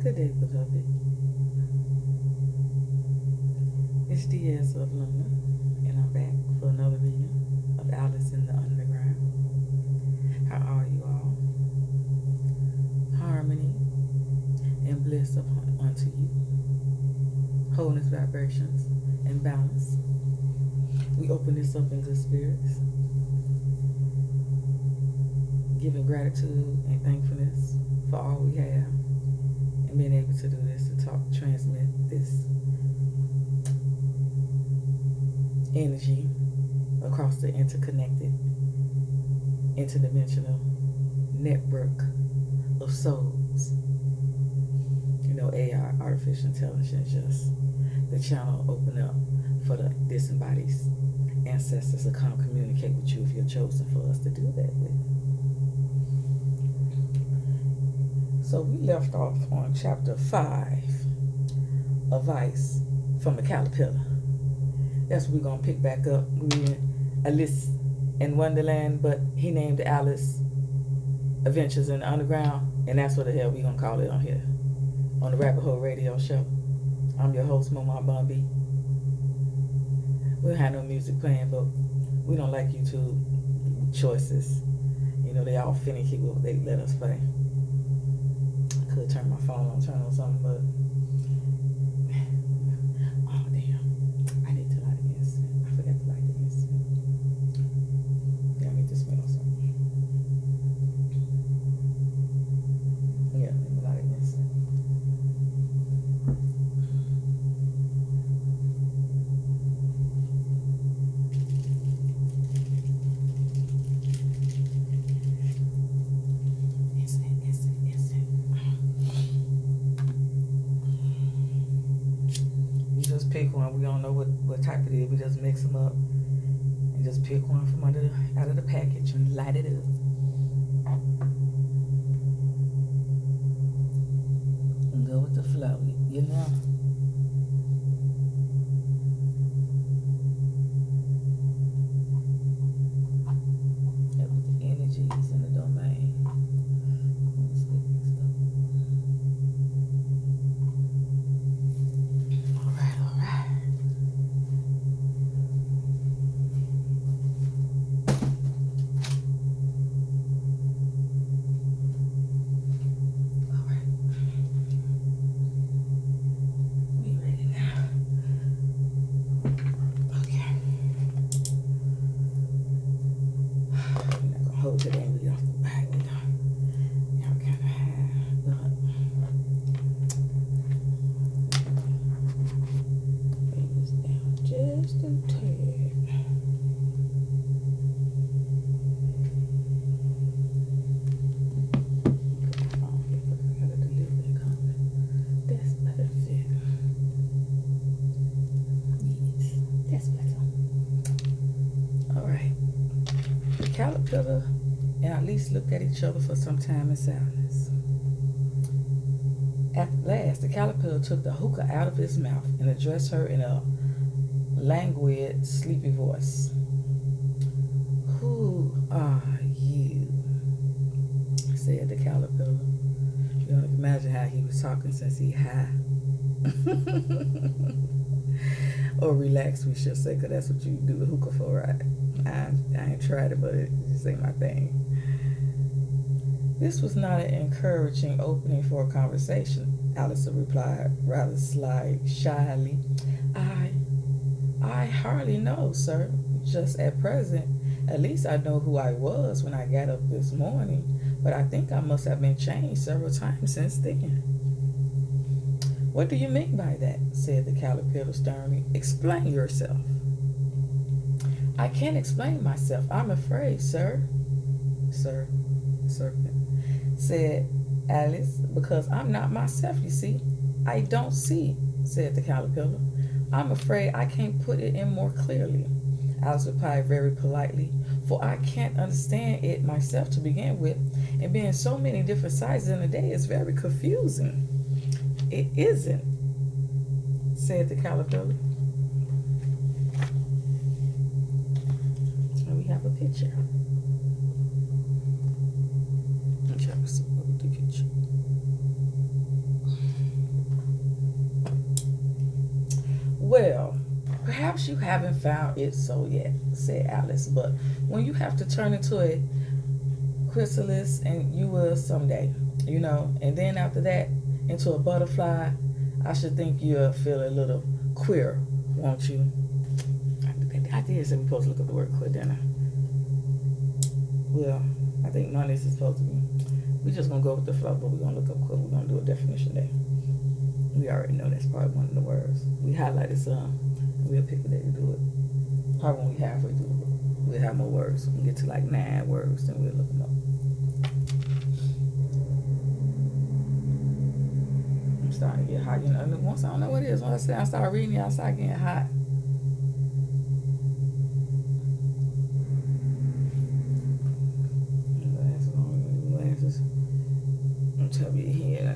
Good day, beloved. It's DS of Luna, and I'm back for another reading of Alice in the Underground. How are you all? Harmony and bliss unto you. Wholeness, vibrations, and balance. We open this up in good spirits, giving gratitude and thankfulness for all we have, and being able to do this, to transmit this energy across the interconnected, interdimensional network of souls. You know, AI, artificial intelligence, just the channel open up for the disembodied ancestors to come communicate with you if you're chosen for us to do that with. So we left off on chapter 5, Advice from a Caterpillar. That's what we're going to pick back up. We're in Alice in Wonderland, but he named Alice Adventures in the Underground, and that's what the hell we're going to call it on here, on the Rabbit Hole Radio Show. I'm your host, Mama Bumby. We don't have no music playing, but we don't like YouTube choices. You know, they all finicky with what they let us play. I could turn my phone on, turn on something, but oh damn, I need to light the incense. I forgot to light the incense. Yeah, I need to smell something. Yeah, let me light the incense. Pick one. We don't know what type it is. We just mix them up and just pick one from out of the package and light it up. And go with the flow, you know. That was the energies in the domain. Caterpillar and at least looked at each other for some time in silence. At last, the caterpillar took the hookah out of his mouth and addressed her in a languid, sleepy voice. "Who are you?" said the caterpillar. You don't imagine how he was talking since he high. Or relaxed, we should say, because that's what you do the hookah for, right? I ain't tried it, but it just ain't my thing. This was not an encouraging opening for a conversation, Alice replied, rather shyly. I hardly know, sir. Just at present. At least I know who I was when I got up this morning, but I think I must have been changed several times since then. What do you mean by that? Said the caterpillar sternly. Explain yourself. I can't explain myself, I'm afraid, sir. Sir, serpent, said Alice, because I'm not myself, you see. I don't see, said the caterpillar. I'm afraid I can't put it in more clearly, Alice replied very politely, for I can't understand it myself to begin with, and being so many different sizes in a day is very confusing. It isn't, said the caterpillar. And we have a picture. Let's have a picture. Well, perhaps you haven't found it so yet, said Alice, but when you have to turn into a chrysalis, and you will someday, and then after that, into a butterfly, I should think you'll feel a little queer, won't you? I did say we're supposed to look up the word queer, didn't I? Well, I think none of this is supposed to be. We're just going to go with the flow, but we're going to look up queer. We're going to do a definition there. We already know that's probably one of the words. We highlighted some. We'll pick a day to do it. Probably when we halfway through the book, we'll have more words. We get to like 9 words, then we'll look them up. I'm starting to get hot. Once I don't know what it is, once I start reading it, I start getting hot. Glasses. I'm telling you here.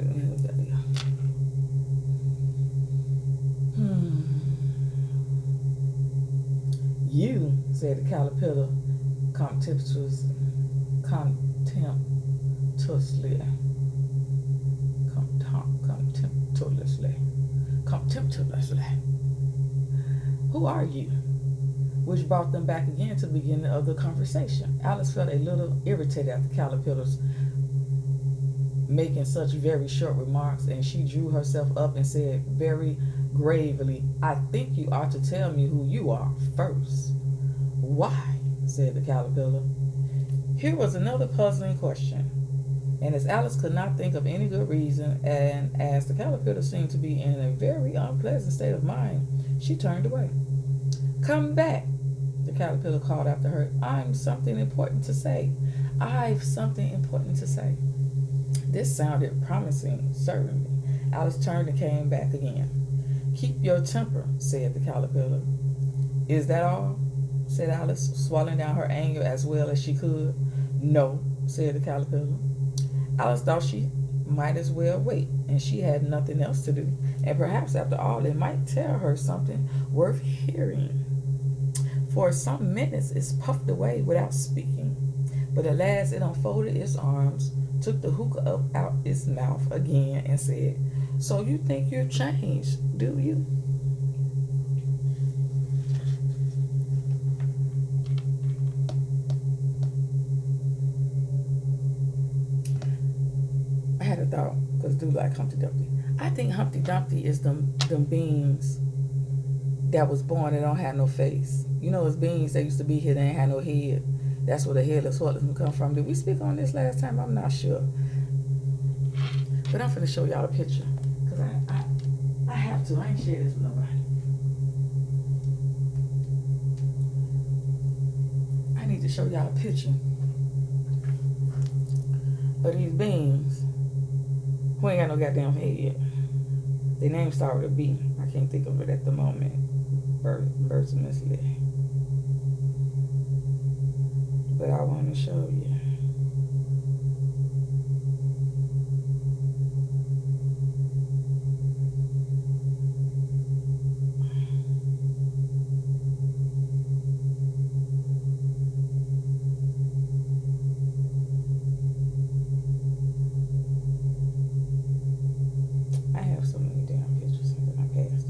You, said the caterpillar contemptuously. Who are you? Which brought them back again to the beginning of the conversation. Alice felt a little irritated at the caterpillars making such very short remarks, and she drew herself up and said very gravely, I think you ought to tell me who you are first. Why? Said the caterpillar. Here was another puzzling question, and as Alice could not think of any good reason, and as the caterpillar seemed to be in a very unpleasant state of mind, she turned away. Come back, the caterpillar called after her. I've something important to say. This sounded promising, certainly. Alice turned and came back again. Keep your temper, said the caterpillar. Is that all? Said Alice, swallowing down her anger as well as she could. No, said the caterpillar. Alice thought she might as well wait, and she had nothing else to do. And perhaps, after all, it might tell her something worth hearing. For some minutes it puffed away without speaking, but at last it unfolded its arms, took the hookah up out its mouth again, and said, So you think you've changed, do you? I had a thought, because I do like Humpty Dumpty. I think Humpty Dumpty is them beings that was born and don't have no face. Those beings that used to be here, they ain't had no head. That's where the headless horseman come from. Did we speak on this last time? I'm not sure. But I'm finna show y'all a picture. Because I have to. I ain't share this with nobody. I need to show y'all a picture of these beings who ain't got no goddamn head yet. Their name started with a B. I can't think of it at the moment. Birds of Misley. But I want to show you. I have so many damn pictures in my past.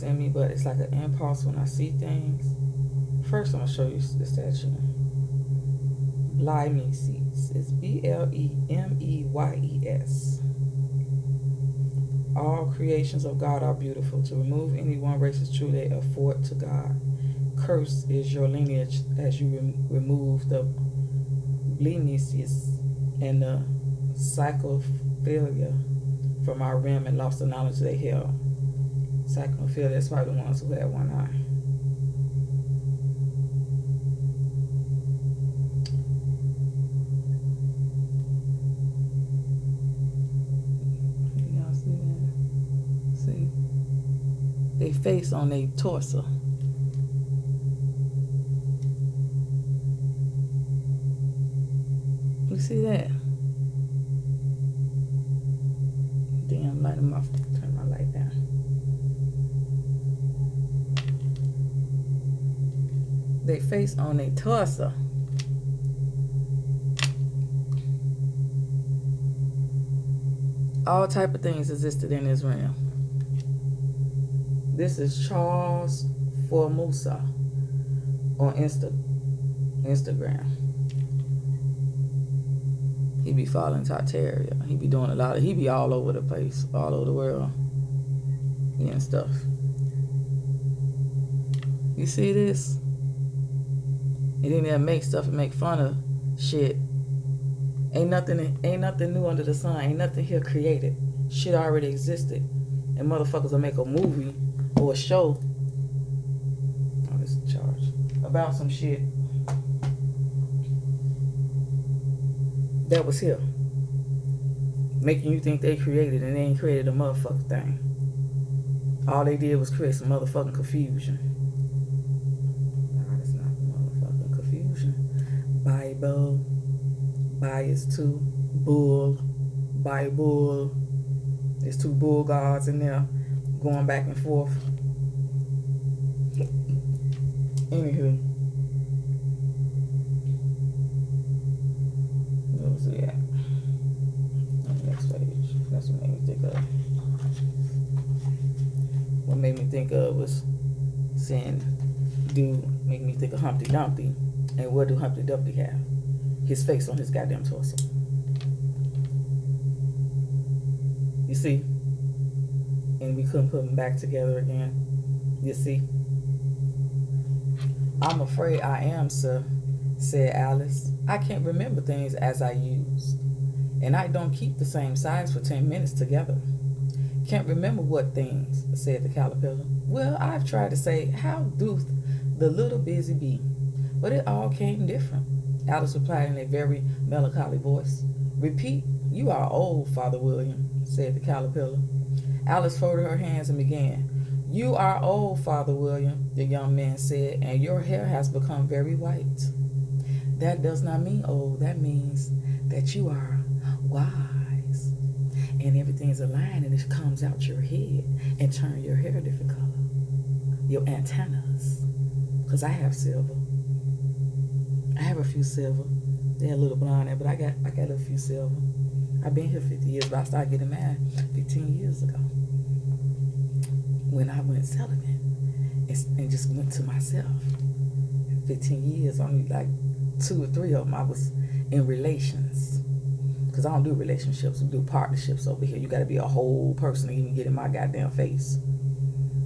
In me, but it's like an impulse when I see things. First, I'm gonna show you the statue. Blymeses. It's Blemeys. All creations of God are beautiful. To remove any one race is truly a affront to God. Cursed is your lineage as you remove the Blymeses and the Psychophilia from our realm and lost the knowledge they held. Psychophil, that's probably the ones who had one eye. Y'all see that? See? They face on their torso. You see that? Damn, light them off. Turn my light down. They face on their torso. All type of things existed in this realm. This is Ch.4 on Instagram. He be following Tartaria. He be doing a lot of, he be all over the place, all over the world, and stuff. You see this? And then they'll make stuff and make fun of shit. Ain't nothing new under the sun. Ain't nothing here created. Shit already existed. And motherfuckers will make a movie or a show. Oh, this is a charge. About some shit that was here, making you think they created, and they ain't created a motherfucking thing. All they did was create some motherfucking confusion. Nah, that's not motherfucking confusion. Bible, bias too, bull, Bible. There's two bull gods in there going back and forth. Anywho. Yeah. On the next page. That's what made me think of. What made me think of was saying, make me think of Humpty Dumpty. And what do Humpty Dumpty have? His face on his goddamn torso. You see? And we couldn't put them back together again. You see? I'm afraid I am, sir, said Alice. I can't remember things as I used. And I don't keep the same size for 10 minutes together. Can't remember what things, said the caterpillar. Well, I've tried to say, how doth the little busy bee? But it all came different. Alice replied in a very melancholy voice. Repeat, you are old, Father William, said the caterpillar. Alice folded her hands and began. You are old, Father William, the young man said, and your hair has become very white. That does not mean old. That means that you are wise. And everything's aligned and it comes out your head and turn your hair a different color. Your antennas. Because I have silver. I have a few silver. They're a little blonde there, but I got a few silver. I've been here 50 years, but I started getting mad 15 years ago. When I went celibate and just went to myself. 15 years, only like 2 or 3 of them I was in relations. Because I don't do relationships, we do partnerships over here. You got to be a whole person to even get in my goddamn face.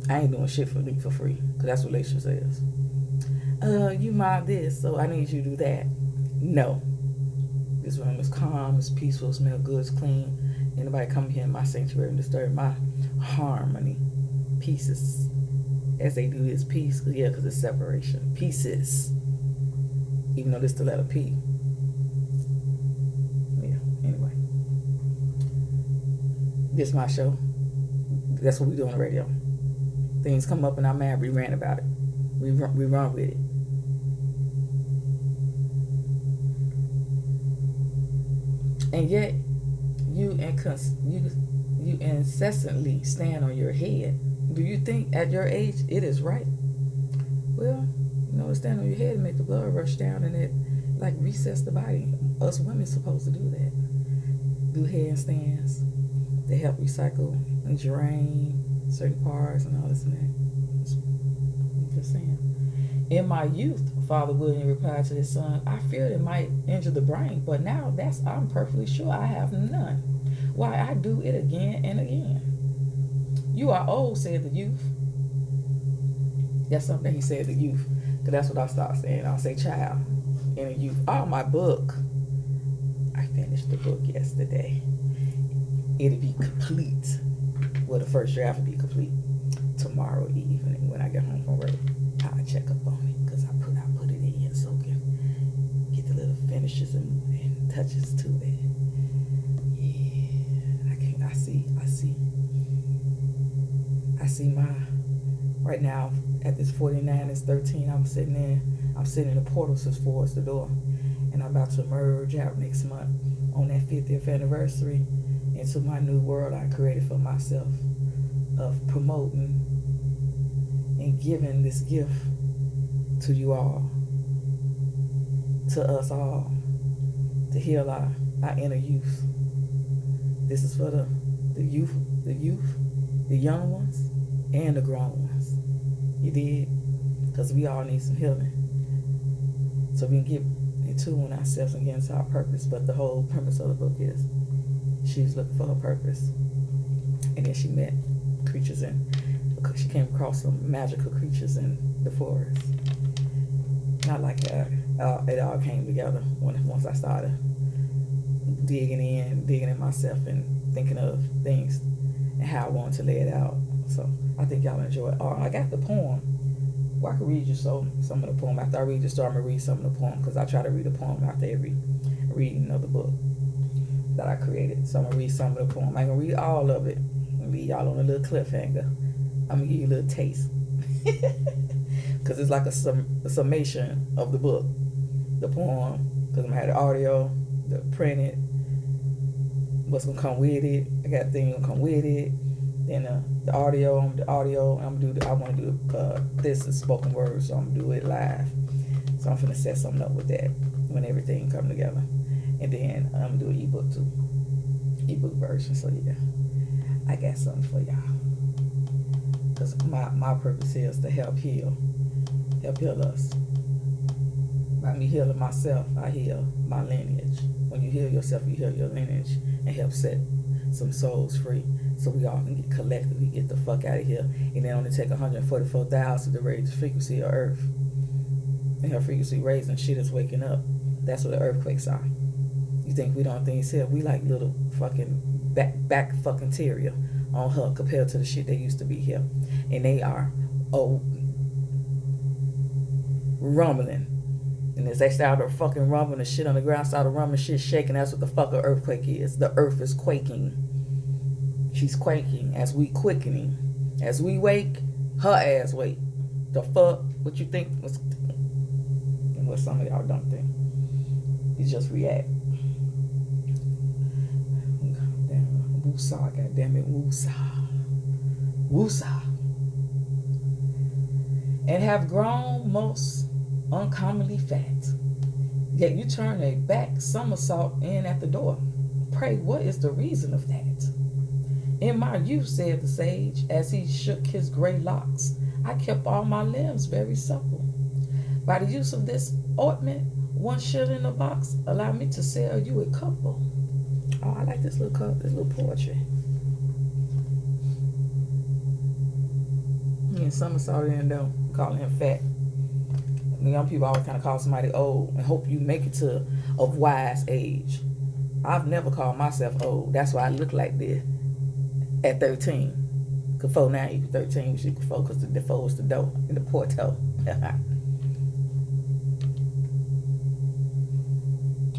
I ain't doing shit for free, because that's what relationships is. You mind this, so I need you to do that. No. This room is calm, it's peaceful, smell good, it's clean. Anybody come here in my sanctuary and disturb my harmony. Pieces. As they do this peace, yeah, because it's separation. Pieces. Even though this is the letter P. Yeah, anyway. This is my show. That's what we do on the radio. Things come up and I'm mad, we rant about it. We run with it. And yet, you incessantly stand on your head. Do you think at your age it is right? Well, to stand on your head and make the blood rush down and it like recess the body. Us women supposed to do that. Do handstands. They help recycle and drain certain parts and all this and that. I'm just saying. In my youth, Father William replied to his son, I feared it might injure the brain, but now I'm perfectly sure I have none. Why, I do it again and again. You are old, said the youth. That's something he said, the youth. Because that's what I start saying. I'll say child and a youth. Oh, my book. I finished the book yesterday. it'll be complete. Well, the first draft will be complete tomorrow evening when I get home from work. I'll check up on it because I put it in so I can get the little finishes and touches to it. Yeah, I see my, right now at this 49, it's 13, I'm sitting in the portal towards the door, and I'm about to merge out next month on that 50th anniversary into my new world I created for myself of promoting and giving this gift to you all, to us all, to heal our inner youth. This is for the youth, the young ones, and the grown ones. You did? Because we all need some healing. So we can get in tune ourselves and get into our purpose. But the whole premise of the book is she was looking for her purpose. And then she met creatures she came across some magical creatures in the forest. Not like that. It all came together once I started digging in myself and thinking of things and how I wanted to lay it out. So I think y'all enjoy it. I got the poem. Well, I can read you some of the poem. After I read the story, I'm going to read some of the poem because I try to read a poem after every reading of the book that I created. So I'm going to read some of the poem. I ain't going to read all of it. I'm going to leave y'all on a little cliffhanger. I'm going to give you a little taste. Because it's like a summation of the book. The poem, because I'm going to have the audio, the printed, what's going to come with it. I got things going to come with it. Then the audio, I want to do this is spoken word, so I'm going to do it live. So I'm going to set something up with that when everything come together. And then I'm going to do an ebook too. Ebook version, so yeah. I got something for y'all. Because my purpose is to help heal us. By me healing myself, I heal my lineage. When you heal yourself, you heal your lineage and help set some souls free. So we all can get collectively get the fuck out of here. And then only take 144,000 to raise the frequency of Earth. And her frequency raising, shit is waking up. That's what the earthquakes are. You think we don't things here? We like little fucking back fucking terrier on her compared to the shit they used to be here. And they are rumbling. And as they started fucking rumbling, the shit on the ground started rumbling, shit shaking. That's what the fuck an earthquake is. The earth is quaking. She's quaking as we quickening. As we wake, her ass wake. The fuck? What you think was, and what some of y'all don't think. You just react. Woosah, goddammit, woosah. Woosah. And have grown most uncommonly fat. Yet you turn a back somersault in at the door. Pray, what is the reason of that? In my youth, said the sage, as he shook his gray locks, I kept all my limbs very supple. By the use of this ointment, 1 shilling a box, allow me to sell you a couple. Oh, I like this little poetry. He and somersault in though, calling him fat. The young people always kind of call somebody old and hope you make it to a wise age. I've never called myself old. That's why I look like this at 13. Because 4 now equals 13, which equals 4 because the 4 is the dough and the porto.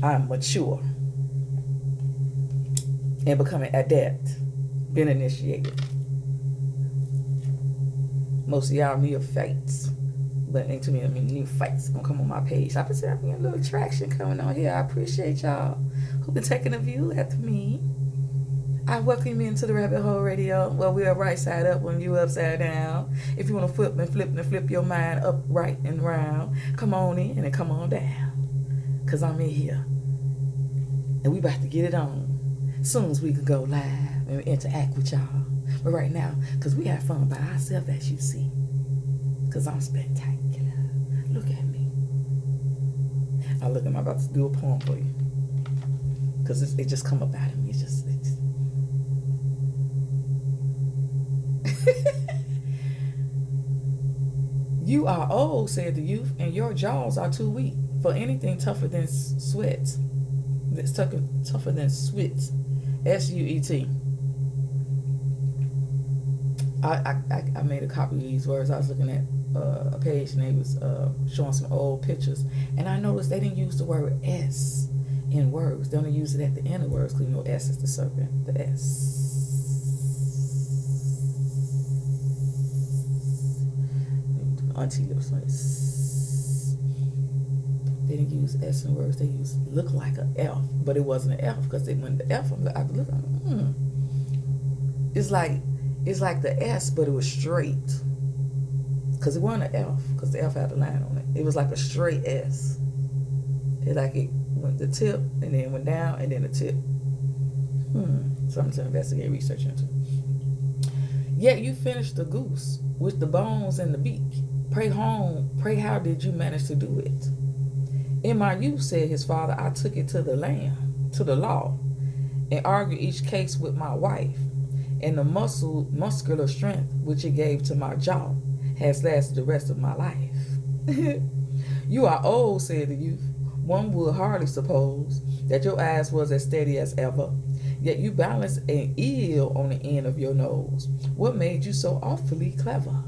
I'm mature and becoming adept, been initiated. Most of y'all new fights, but ain't too many new fights gonna come on my page. I've been having a little traction coming on here. I appreciate y'all who've been taking a view after me. I welcome you into the Rabbit Hole Radio, where we are right side up when you upside down. If you want to flip your mind up, right, and round, come on in and come on down. Because I'm in here. And we about to get it on. Soon as we can go live and interact with y'all. But right now, because we have fun by ourselves, as you see. Because I'm spectacular. Look at me. I'm about to do a poem for you. Because it just come up out of me. It's just You are old, said the youth, and your jaws are too weak for anything tougher than sweat. That's tougher than sweat. SUET. I made a copy of these words. I was looking at a page and they was showing some old pictures, and I noticed they didn't use the word S in words. They only use it at the end of words because you know S is the serpent. The S. Auntie lips like. They didn't use S in words. They used look like an F, but it wasn't an F because they went the F. I look. It's like the S, but it was straight. Because it wasn't an F, because the F had a line on it. It was like a straight S. It went the tip, and then went down, and then the tip. Something to investigate, research into. Yet you finished the goose with the bones and the beak. Pray how did you manage to do it? In my youth, said his father, I took it to the land, to the law, and argued each case with my wife. And the muscular strength which it gave to my jaw has lasted the rest of my life. You are old, said the youth. One would hardly suppose that your eyes was as steady as ever, yet you balanced an eel on the end of your nose. What made you so awfully clever?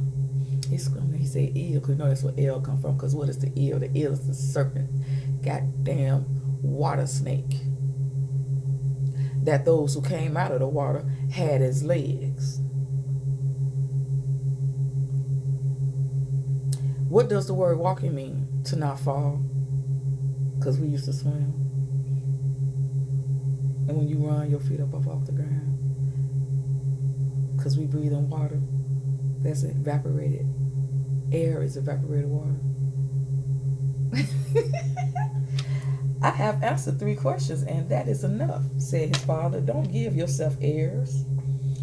He said eel, because you know that's where eel come from, because what is the eel? The eel is the serpent. Goddamn water snake. That those who came out of the water had as legs. What does the word walking mean? To not fall? Because we used to swim. And when you run, your feet up off the ground. Because we breathe in water. That's evaporated. Air is evaporated water. I have answered 3 questions, and that is enough, said his father. Don't give yourself airs.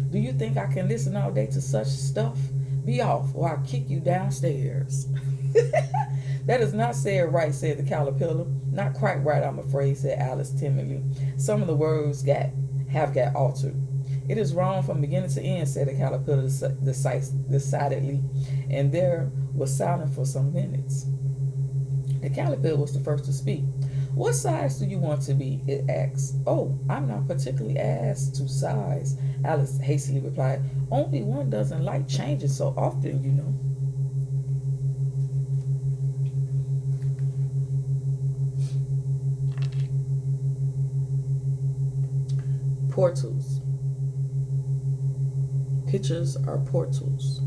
Do you think I can listen all day to such stuff? Be off, or I'll kick you downstairs. That is not said right, said the caterpillar. Not quite right, I'm afraid, said Alice timidly. Some of the words have got altered. It is wrong from beginning to end, said the caterpillar decidedly, and there was silence for some minutes. The caterpillar was the first to speak. What size do you want to be? It asked. Oh, I'm not particularly asked to size, Alice hastily replied. Only one doesn't like changing so often, you know. Portals. Pictures are portals.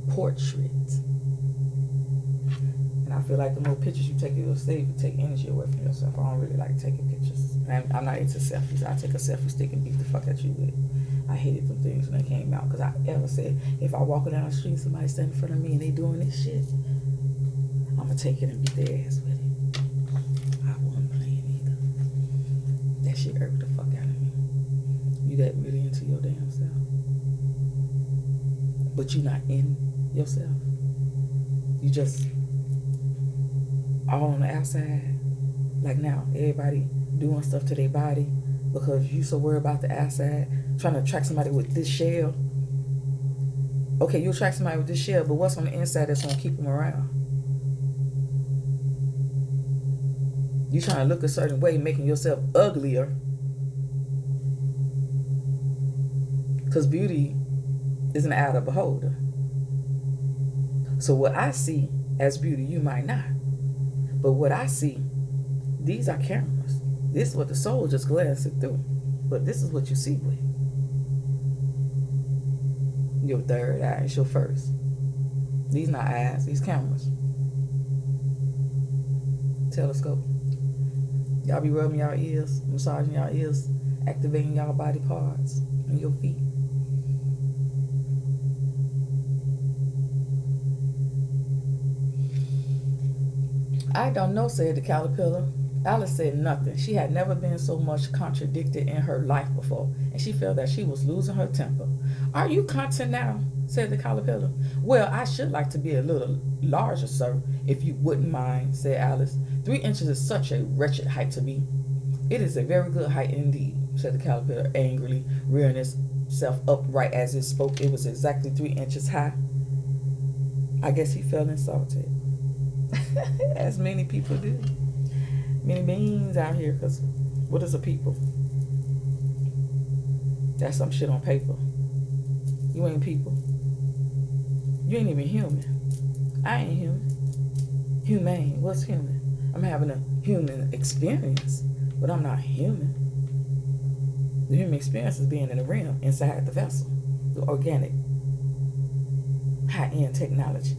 Portrait. And I feel like the more pictures you take, it'll save you take energy away from yourself. I don't really like taking pictures. I'm not into selfies. I take a selfie stick and beat the fuck at you with it. I hated them things when they came out because I ever said if I walk down the street and somebody standing in front of me and they doing this shit, I'm gonna take it and beat their ass with it. I wasn't playing either. That shit irked the fuck out of me. You that really into your damn self, but you not in yourself. You just all on the outside. Like now, everybody doing stuff to their body because you so worried about the outside, trying to attract somebody with this shell. Okay, you attract somebody with this shell, but what's on the inside that's gonna keep them around? You trying to look a certain way, making yourself uglier. Because beauty is an eye of the beholder. So what I see as beauty, you might not. But what I see, these are cameras. This is what the soul just glances through. But this is what you see with. Your third eye is your first. These not eyes, these cameras. Telescope. Y'all be rubbing y'all ears, massaging y'all ears, activating y'all body parts and your feet. I don't know, said the caterpillar. Alice said nothing. She had never been so much contradicted in her life before, and she felt that she was losing her temper. Are you content now? Said the caterpillar. Well, I should like to be a little larger, sir, if you wouldn't mind, said Alice. 3 inches is such a wretched height to be. It is a very good height indeed, said the caterpillar angrily, rearing itself upright as it spoke. It was exactly 3 inches high. I guess he felt insulted. As many people do. Many beings out here, because what is a people? That's some shit on paper. You ain't people. You ain't even human. I ain't human. Humane. What's human? I'm having a human experience, but I'm not human. The human experience is being in the realm, inside the vessel, the organic, high-end technology,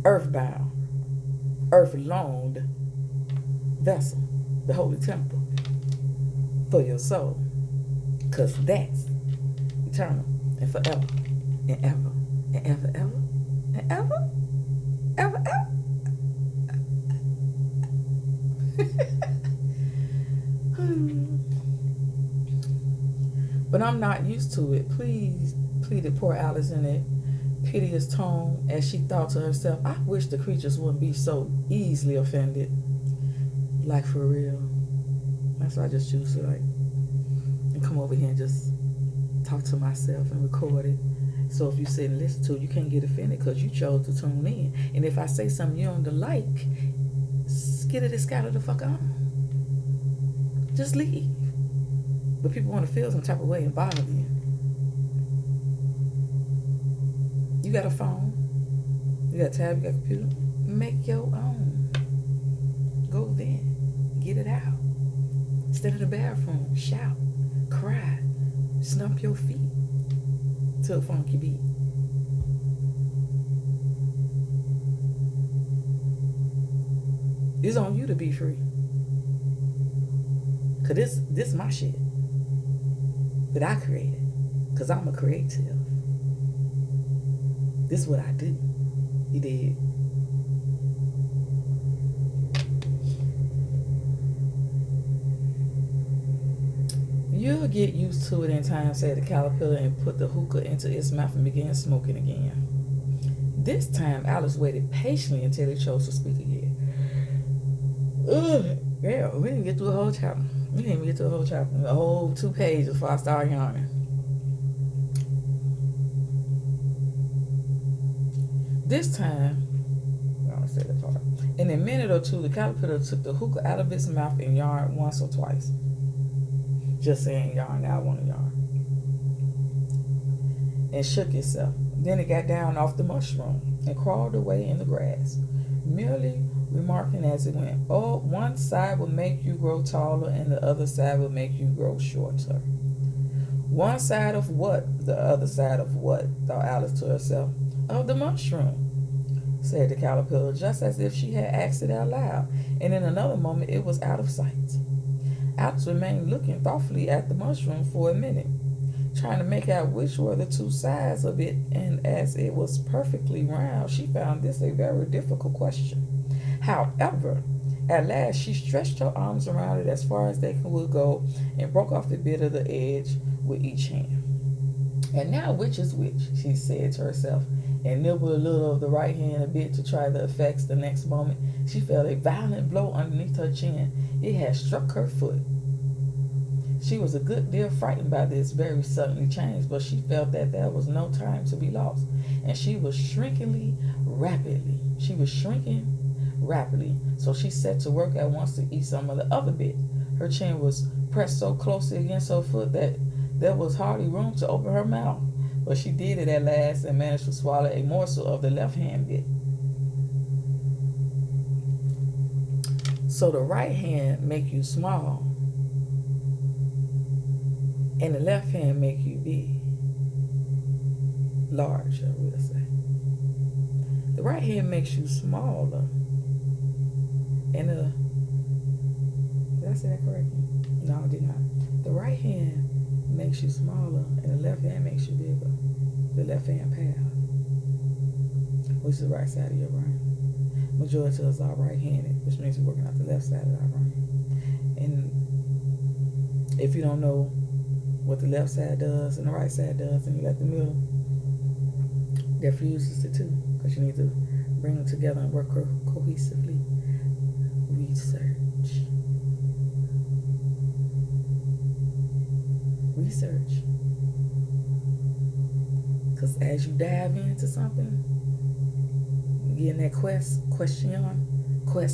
earthbound, earth-loaned vessel, the holy temple for your soul, because that's eternal and forever and ever and ever, ever and ever, ever, ever. But I'm not used to it. Please, pleaded poor Alice in a piteous tone as she thought to herself, I wish the creatures wouldn't be so easily offended. Like, for real. That's why I just choose to, like, and come over here and just talk to myself and record it. So if you sit and listen to it, you can't get offended because you chose to tune in. And if I say something you don't like, skittity scatter the fuck on. Just leave. But people want to feel some type of way and bother you. You got a phone, you got a tab, you got a computer, make your own. Go then, get it out. Stand in the bathroom, shout, cry, stomp your feet to a funky beat. It's on you to be free. Cause this my shit that I created. Cause I'm a creative. This is what I do. You did. You'll get used to it in time, said the caterpillar, and put the hookah into its mouth and began smoking again. This time, Alice waited patiently until he chose to speak again. Ugh, yeah, we didn't get through a whole chapter. We didn't even get through a whole chapter. A whole 2 pages before I started yawning. This time, I'll say that part. In a minute or two, the caterpillar took the hookah out of its mouth and yawned once or twice. Just saying yarn, now I want to yarn. And shook itself. Then it got down off the mushroom and crawled away in the grass, merely remarking as it went, oh, one side will make you grow taller and the other side will make you grow shorter. One side of what? The other side of what? Thought Alice to herself. Of the mushroom, said the caterpillar, just as if she had asked it out loud, and in another moment it was out of sight. Alice remained looking thoughtfully at the mushroom for a minute, trying to make out which were the 2 sides of it, and as it was perfectly round, she found this a very difficult question. However, at last she stretched her arms around it as far as they would go and broke off a bit of the edge with each hand. And now which is which, she said to herself, and nibbled a little of the right hand a bit to try the effects. The next moment, she felt a violent blow underneath her chin. It had struck her foot. She was a good deal frightened by this very suddenly change, but she felt that there was no time to be lost, and she was shrinking rapidly. So she set to work at once to eat some of the other bit. Her chin was pressed so closely against her foot that there was hardly room to open her mouth, but she did it at last and managed to swallow a morsel of the left hand bit. So the right hand make you small, and the left hand make you big, large, I will say. The right hand makes you smaller, and did I say that correctly? No, I did not. The right hand makes you smaller, and the left hand makes you bigger. The left hand path, which is the right side of your brain. Majority of us are right-handed, which means we're working out the left side of our brain. And if you don't know what the left side does and the right side does, and you got the middle, that fuses the two, because you need to bring them together and work cohesively. Research. Because as you dive into something, getting that quest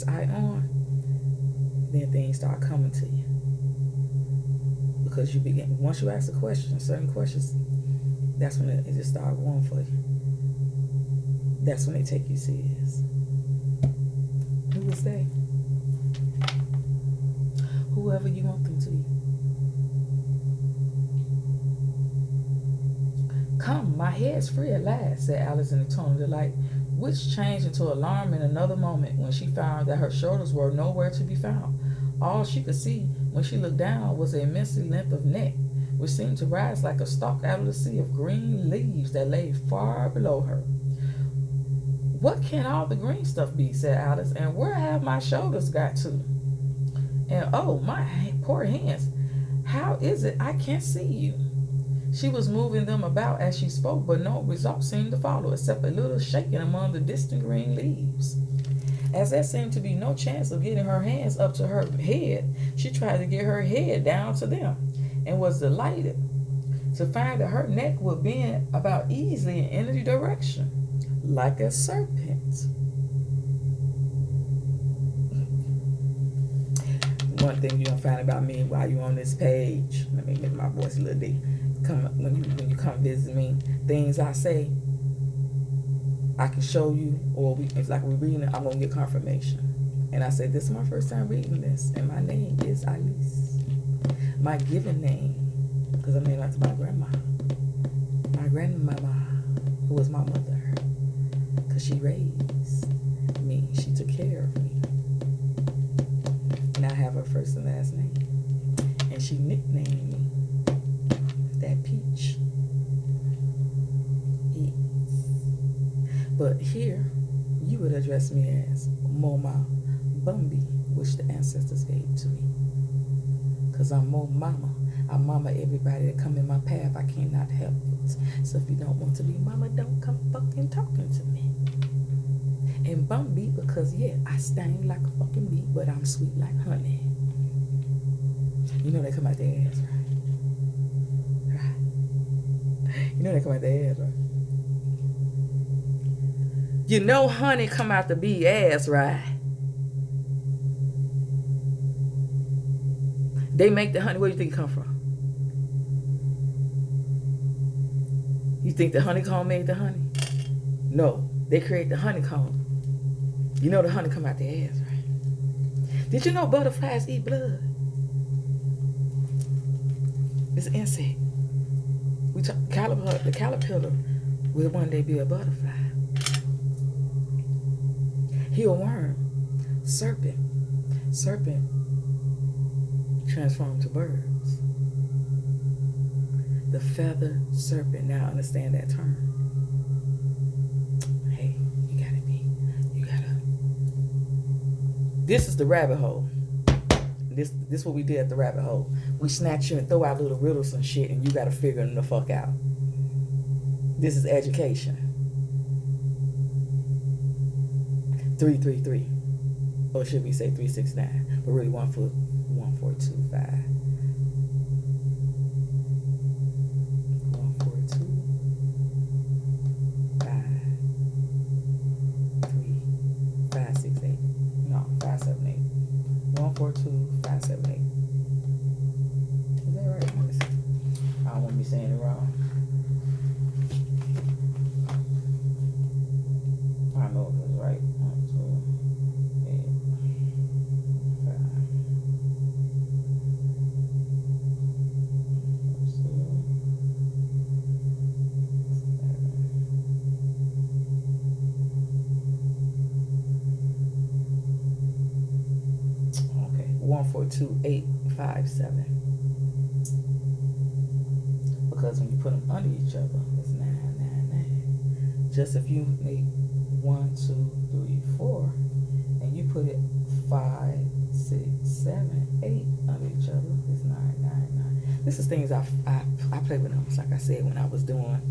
eye on, then things start coming to you. Because you begin, once you ask a question, certain questions, that's when it just starts going for you. That's when they take you serious. Who was they? Whoever you want them to be. Come, my head's free at last, said Alice in a tone of delight, which changed into alarm in another moment when she found that her shoulders were nowhere to be found. All she could see when she looked down was an immensely length of neck, which seemed to rise like a stalk out of the sea of green leaves that lay far below her. What can all the green stuff be, said Alice, and where have my shoulders got to? And oh, my poor hands, how is it I can't see you? She was moving them about as she spoke, but no result seemed to follow, except a little shaking among the distant green leaves. As there seemed to be no chance of getting her hands up to her head, she tried to get her head down to them, and was delighted to find that her neck would bend about easily in any direction, like a serpent. One thing you're gonna find about me while you're on this page, let me make my voice a little deep. When you come visit me, things I say, I can show you, or if like we're reading it, I'm gonna get confirmation. And I say, this is my first time reading this, and my name is Alice. My given name, because I'm named after my grandma. My grandmama, who was my mother, because she raised me. She took care of me. And I have her first and last name. And she nicknamed me that Peach. Yes. But here, you would address me as Moma Bumby, which the ancestors gave to me. Because I'm Mo Mama. I mama everybody that come in my path. I cannot help it. So if you don't want to be mama, don't come fucking talking to me. And Bumby, because yeah, I sting like a fucking bee, but I'm sweet like honey. You know they come out their ass, right? You know they come out their ass, right? You know honey come out the bee ass, right? They make the honey, where do you think it come from? You think the honeycomb made the honey? No, they create the honeycomb. You know the honey come out their ass, right? Did you know butterflies eat blood? It's an insect. The caterpillar will one day be a butterfly. He a worm. Serpent transformed to birds. The feather serpent. Now understand that term. Hey, you gotta. This is the rabbit hole. This what we did at the rabbit hole. We snatch you and throw out little riddles and shit, and you gotta figure them the fuck out. This is education. 333, or should we say 369? But really 1 foot, 1 4 2 5. 1 4 2 5 3 5 6 8. No, 5 7 8. 1 4 2 5 7 8. Is that right? Let me see. I don't want to be saying it wrong. I know if it's right. 1 2 8 5 1 4 2 8 5 7. Because when you put them under each other, it's 9 9 9. Just if you make 1 2 3 4, and you put it 5 6 7 8 under each other, it's 9 9 9. This is things I play with numbers. Like I said, when I was doing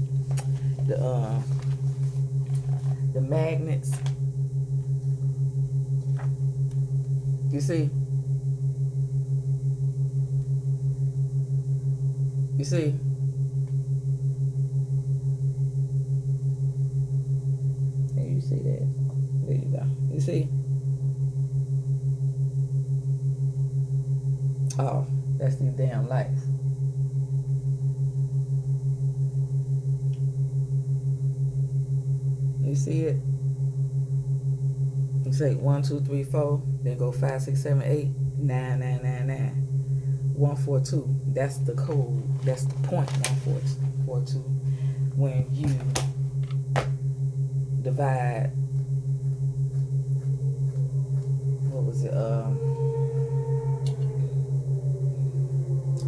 the magnets. You see. You see? Hey, you see that? There you go. You see? Oh, that's these damn lights. You see it? You say 1, 2, 3, 4, then go 5, 6, 7, 8, 9, 9, 9, 9. 1, 4, 2. That's the code. That's the point. 1, 4, 2. When you divide, what was it?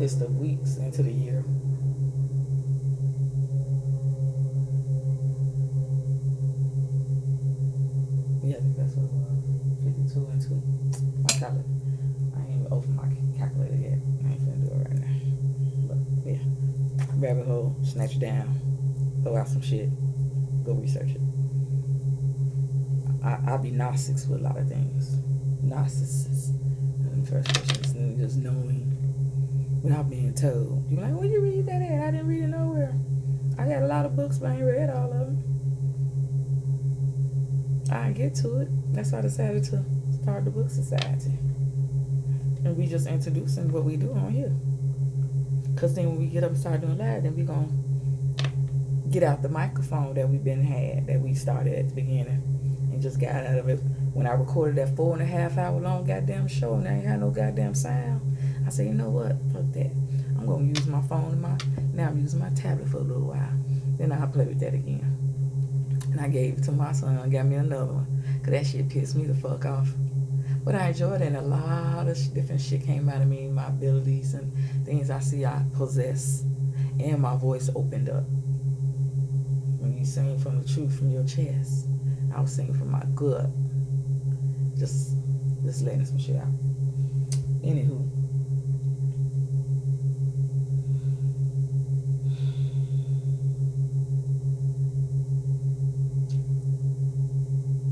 It's the weeks into the year. Yeah, I think that's what it was. 52 and 2. My calculator. I ain't even open my calculator yet. I ain't finna do it right now. But yeah. Rabbit hole, snatch it down, throw out some shit, go research it. I be narcissist with a lot of things. Narcissist. And the first question is just knowing without being told. You be like, where you read that at? I didn't read it nowhere. I got a lot of books, but I ain't read all of them. I get to it. That's why I decided to start the book society. And we just introducing what we do on here. Because then when we get up and start doing live, then we going to get out the microphone that that we started at the beginning. And just got out of it. When I recorded that 4.5 hour long goddamn show and I ain't had no goddamn sound, I said, you know what? Fuck that. I'm going to use my phone now I'm using my tablet for a little while. Then I'll play with that again. And I gave it to my son and got me another one. Because that shit pissed me the fuck off. But I enjoyed it, and a lot of different shit came out of me, my abilities and things I see I possess. And my voice opened up. When you sing from the truth from your chest, I was singing from my gut. Just letting some shit out. Anywho.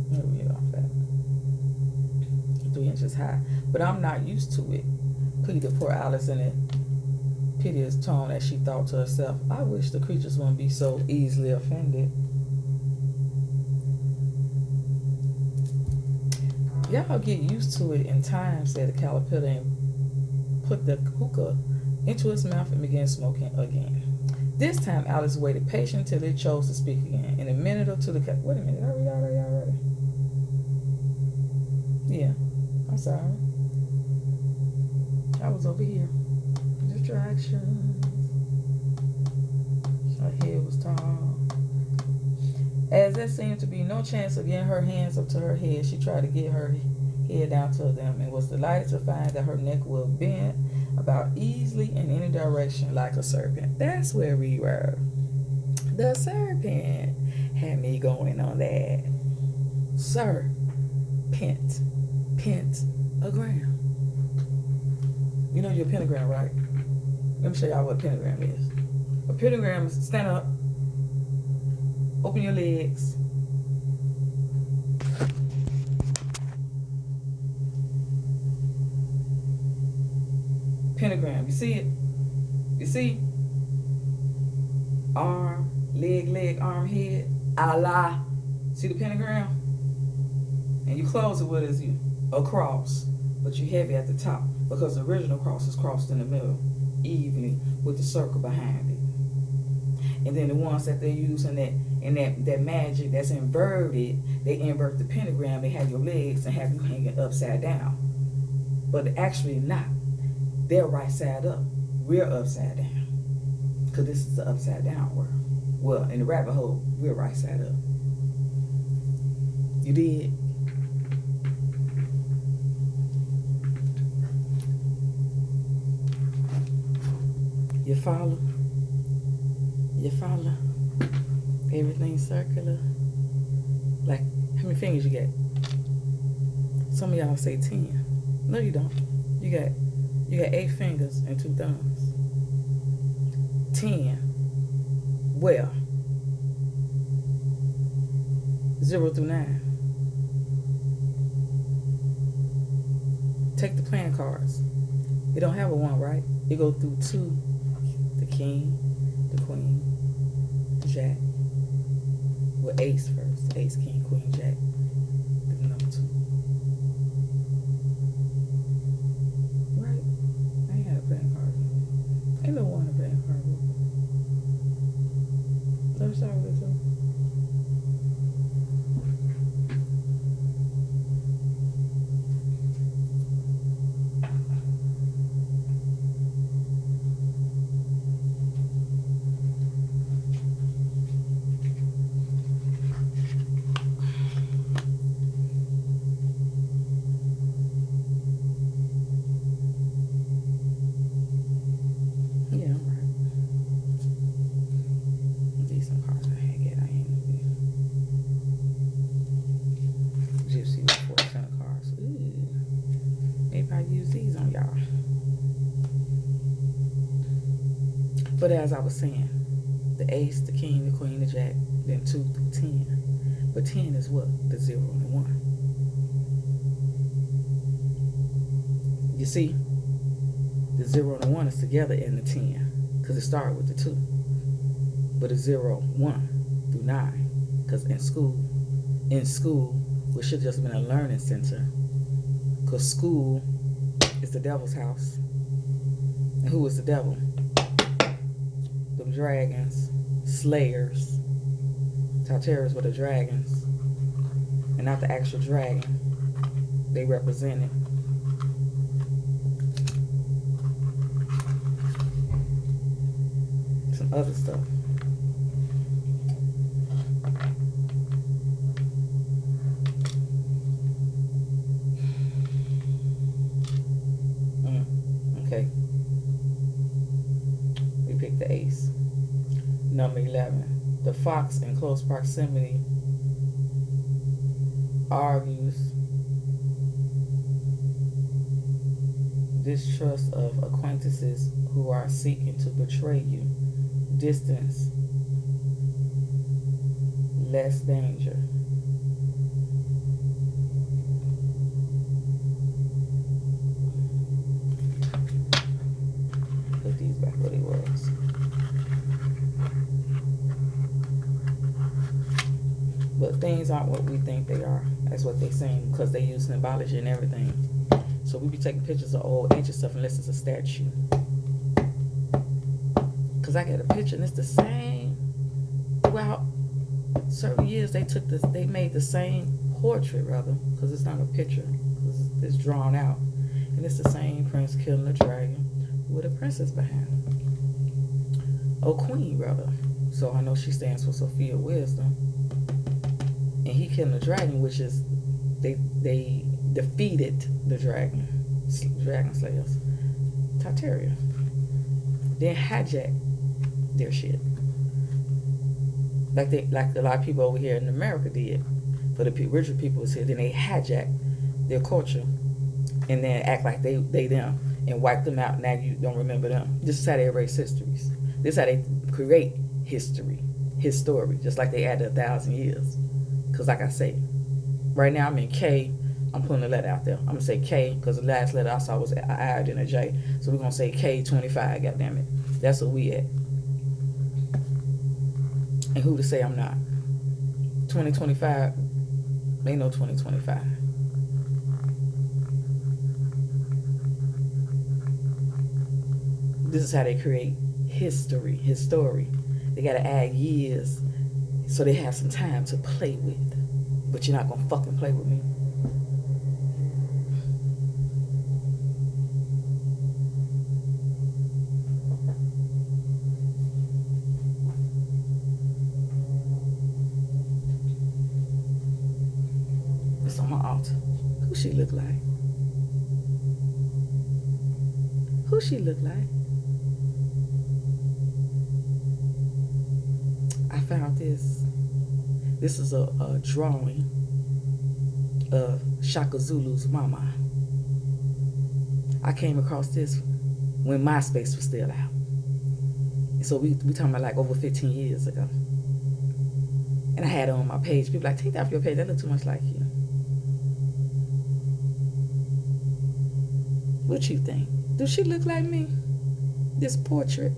Where we get off at? 3 inches high. But I'm not used to it. Pleaded poor Alice in it. Piteous tone as she thought to herself, I wish the creatures wouldn't be so easily offended. Y'all get used to it in time, said the caterpillar, and put the hookah into its mouth and began smoking again. This time Alice waited patient till it chose to speak again. In a minute or two, wait a minute, I read already. Yeah, I'm sorry. I was over here. Distractions. Her head was tall. As there seemed to be no chance of getting her hands up to her head, she tried to get her head down to them and was delighted to find that her neck was bent about easily in any direction like a serpent. That's where we were. The serpent had me going on that. Pentagram. You know your pentagram, right? Let me show y'all what a pentagram is. A pentagram is stand up, open your legs, pentagram. You see it? You see? Arm, leg, arm, head. Allah. See the pentagram? And you close it with a cross, but you heavy at the top because the original cross is crossed in the middle, evenly with the circle behind it. And then the ones that they use in that magic that's inverted, they invert the pentagram. They have your legs and have you hanging upside down, but actually not. They're right side up. We're upside down because this is the upside down world. Well, in the rabbit hole, we're right side up. You did. You follow? You follow? Everything's circular. Like, how many fingers you got? Some of y'all say 10. No, you don't. You got 8 fingers and 2 thumbs. 10. Well, 0 through 9. Take the playing cards. It don't have a 1, right? It go through 2. The king, the queen, the jack. Well, ace first. Ace, king, queen, jack. Then number 2. Right? I ain't had a playing card. Ain't no 1 in a playing card book. Let me start with this one. I use these on y'all. But as I was saying, the ace, the king, the queen, the jack, then 2 through 10. But 10 is what? The 0 and the 1. You see, the 0 and the 1 is together in the 10 because it started with the 2. But the 0, 1 through 9, because in school, we should have just been a learning center, because school is the devil's house. And who is the devil? The dragons, slayers. Tartarus were the dragons, and not the actual dragon. They represented. Some other stuff. Okay. We picked the ace. Number 11. The fox in close proximity argues distrust of acquaintances who are seeking to betray you. Distance, less danger. Put these back where they was. But things aren't what we think they are. That's what they seem, because they use symbology and everything. So we be taking pictures of old ancient stuff unless it's a statue. Because I got a picture and it's the same. Throughout certain years, they made the same portrait, rather, because it's not a picture, because it's drawn out. And it's the same prince killing a dragon with a princess behind him. Oh, queen, rather. So I know she stands for Sophia Wisdom. And he killing the dragon, which is, they defeated the dragon slayers, Tartaria. Then hijacked their shit, like a lot of people over here in America did. For the richer people was here, then they hijacked their culture and then act like they them and wipe them out. Now you don't remember them. This is how they erase histories. This is how they create history, his story, just like they added 1,000 years. Because like I say, right now I'm in K. I'm putting a letter out there. I'm going to say K, because the last letter I saw was an I and a J. So we're going to say K25, goddammit. That's where we at. And who to say I'm not? 2025, ain't no 2025. This is how they create history, his story. They got to add years so they have some time to play with. But you're not going to fucking play with me. It's on my altar. Who she look like? Who she look like? I found this. This is a drawing of Shaka Zulu's mama. I came across this when MySpace was still out. And so we talking about like over 15 years ago. And I had it on my page. People like, take that off your page. That look too much like you. What you think? Do she look like me? This portrait?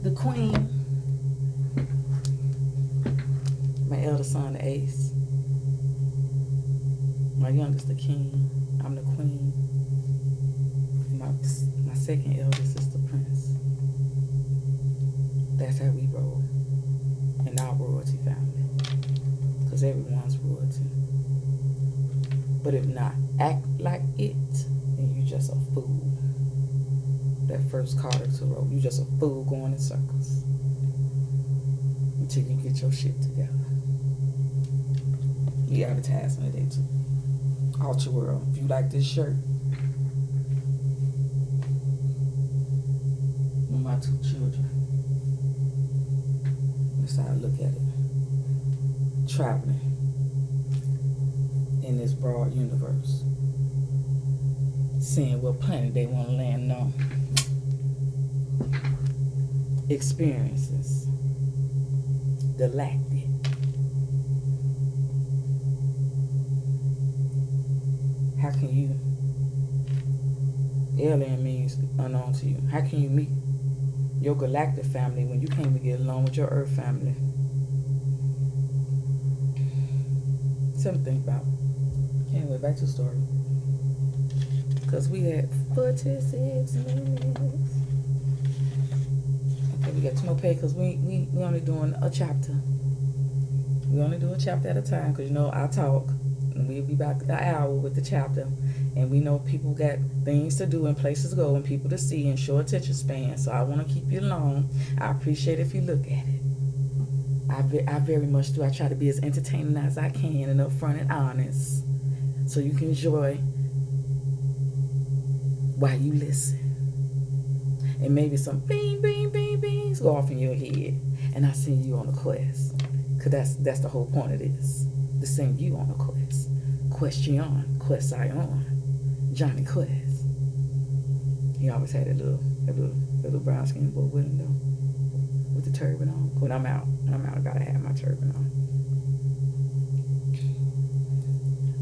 The queen, my eldest son, the ace, my youngest, the king, I'm the queen, my second eldest is the prince. That's how we roll in our royalty family, because everyone's royalty. But if not act like it, then you just a fool. That first card to roll, you just a fool going in circles until you get your shit together. We advertising today too. Ultra World. If you like this shirt, my 2 children. That's how I look at it. Traveling in this broad universe, seeing what planet they want to land on. Experiences, galactic. How can you, alien means unknown to you, how can you meet your galactic family when you can't even get along with your Earth family? Something to think about. Anyway, back to the story. Because we had 46 minutes. Okay, we got 2 more pages because we only doing a chapter. We only do a chapter at a time because, you know, I talk. And we'll be back an hour with the chapter. And we know people got things to do and places to go and people to see and short attention span. So I want to keep you along. I appreciate if you look at it. I very much do. I try to be as entertaining as I can and upfront and honest so you can enjoy while you listen. And maybe some bing, bing, bing, bings go off in your head. And I send you on a quest. Because that's the whole point of this. To send you on a quest. Question, Johnny Quest. He always had that little brown skin boy with him though. With the turban on. When I'm out, I gotta have my turban on.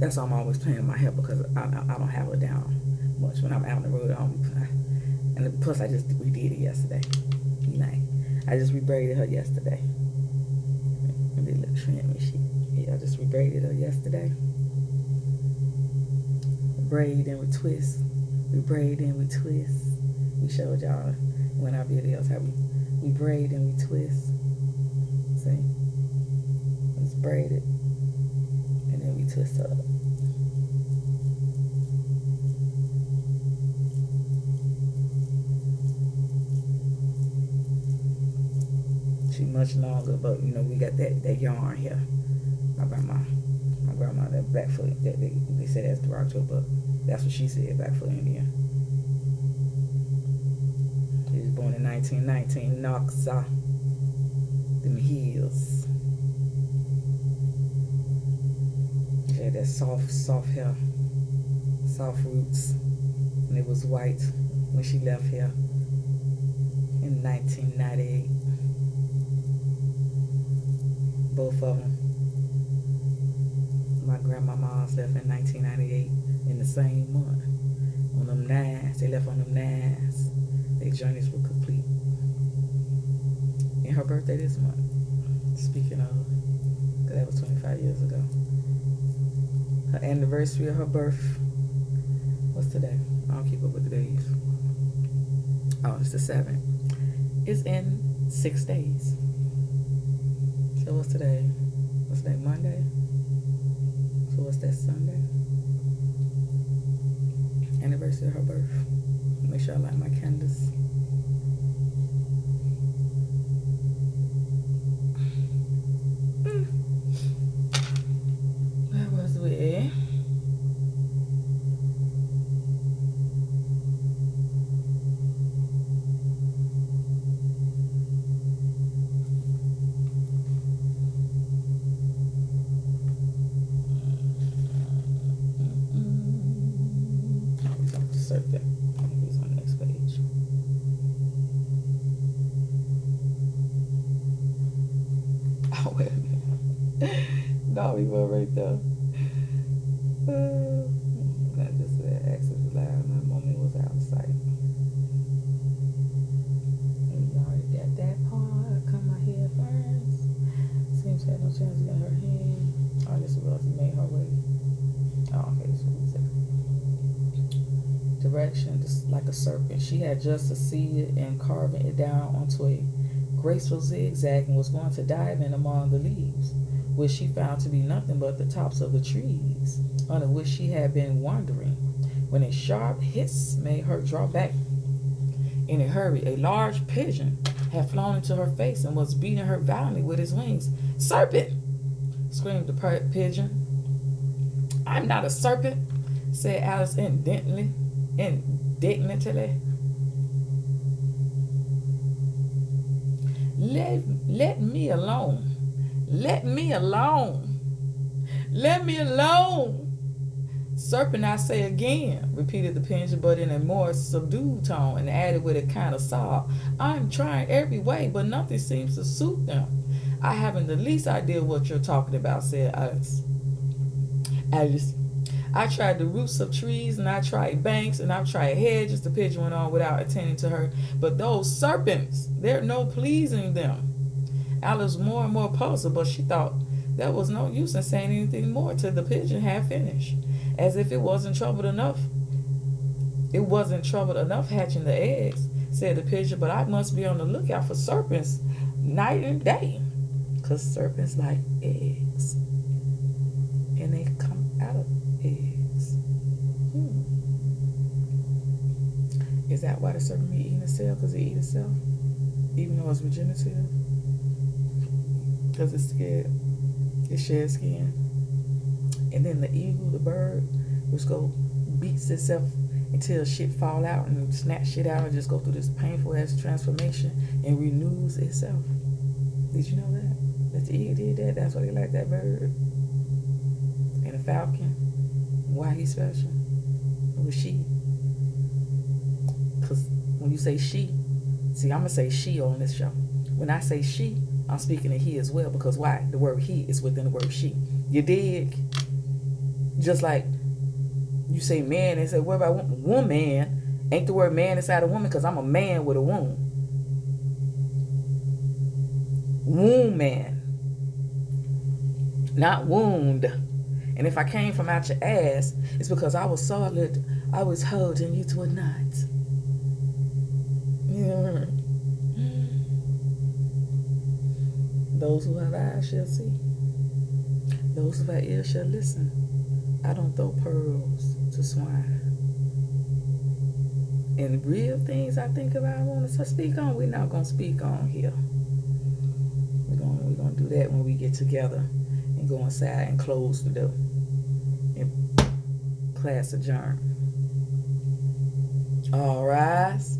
That's why I'm always playing in my hair because I don't have it down much when I'm out on the road. And plus, we did it yesterday. I just rebraided her yesterday. Maybe a little trim and shit. Yeah, I just rebraided her yesterday. Braid and we twist. We braid and we twist. We showed y'all when our videos how we braid and we twist. See? It's braided. And then we twist up. She much longer, but you know, we got that yarn here. My grandma, that Blackfoot, they said that's derogatory, but that's what she said, Blackfoot Indian. She was born in 1919, Noxa, them hills. She had that soft hair, soft roots, and it was white when she left here in 1998. Both of them. My grandmama's left in 1998 in the same month. On them 9s, they left on them 9s. Their journeys were complete. And her birthday this month. Speaking of, because that was 25 years ago. Her anniversary of her birth. What's today? I don't keep up with the days. Oh, it's the 7th. It's in 6 days. So what's today? What's today? Monday? So what's that, Sunday? Anniversary of her birth. Make sure I light my candles. Where was we? He's on the next page. Oh, wait a minute. No, we were right there. I just said access was loud. My moment was out of sight. And we already got that part. Cut my hair first. Seems to have no chance to get her hand. Oh, this was made her way. Oh, okay, this was it. Direction, just like a serpent. She had just succeeded in carving it down onto a graceful zigzag and was going to dive in among the leaves, which she found to be nothing but the tops of the trees under which she had been wandering, when a sharp hiss made her draw back in a hurry. A large pigeon had flown into her face and was beating her violently with his wings. "Serpent!" screamed the pigeon. "I'm not a serpent," said Alice indignantly. Let me alone. Let me alone. Let me alone. Serpent, I say again, repeated the pigeon, but in a more subdued tone, and added with a kind of sob, I'm trying every way, but nothing seems to suit them. I haven't the least idea what you're talking about, said Alice. I tried the roots of trees, and I tried banks, and I've tried hedges, the pigeon went on without attending to her. But those serpents, there's no pleasing them. Alice was more and more puzzled, but she thought there was no use in saying anything more till the pigeon had finished. As if it wasn't troubled enough. It wasn't troubled enough hatching the eggs, said the pigeon, but I must be on the lookout for serpents night and day. Because serpents like eggs. And they come out of eggs. Is that why the serpent be eating itself? Because it eats itself? Even though it's regenerative? Because it's scared. It sheds skin. And then the eagle, the bird, which beats itself until shit fall out and snatch shit out and just go through this painful ass transformation and renews itself. Did you know that? That the eagle did that? That's why they like that bird. And the falcon. Why he's special? It was she. Because when you say she, see, I'm going to say she on this show. When I say she, I'm speaking to he as well. Because why? The word he is within the word she. You dig? Just like you say man and say, what about woman? Ain't the word man inside a woman? Because I'm a man with a womb. Womb man. Not wound. And if I came from out your ass, it's because I was solid. I was holding you to a knot. Yeah. Those who have eyes shall see. Those who have ears shall listen. I don't throw pearls to swine. And real things I think about, I want to speak on, we're not going to speak on here. We're going to do that when we get together and go inside and close the door. And class adjourned. All rise.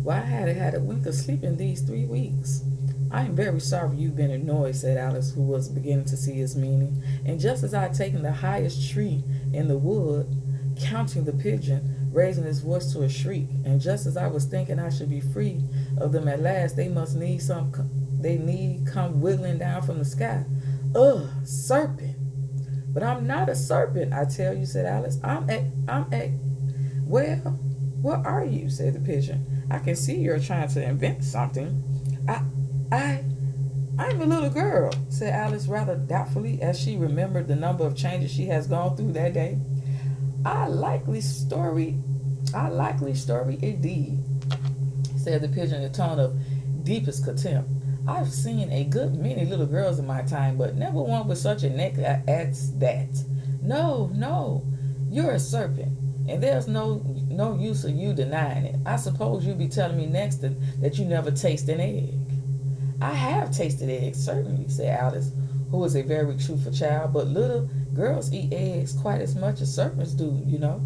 Well, I had a wink of sleep in these 3 weeks. I am very sorry you've been annoyed, said Alice, who was beginning to see his meaning. And just as I had taken the highest tree in the wood, counting the pigeon, raising his voice to a shriek, and just as I was thinking I should be free of them at last, they need come wiggling down from the sky. Ugh, serpent. But I'm not a serpent, I tell you, said Alice. Well, what are you, said the pigeon. I can see you're trying to invent something. I'm a little girl, said Alice rather doubtfully as she remembered the number of changes she has gone through that day. A likely story indeed, said the pigeon in a tone of deepest contempt. I've seen a good many little girls in my time, but never one with such a neck as that. No, you're a serpent. And there's no use of you denying it. I suppose you'll be telling me next that you never tasted an egg. I have tasted eggs, certainly, said Alice, who was a very truthful child, but little girls eat eggs quite as much as serpents do, you know.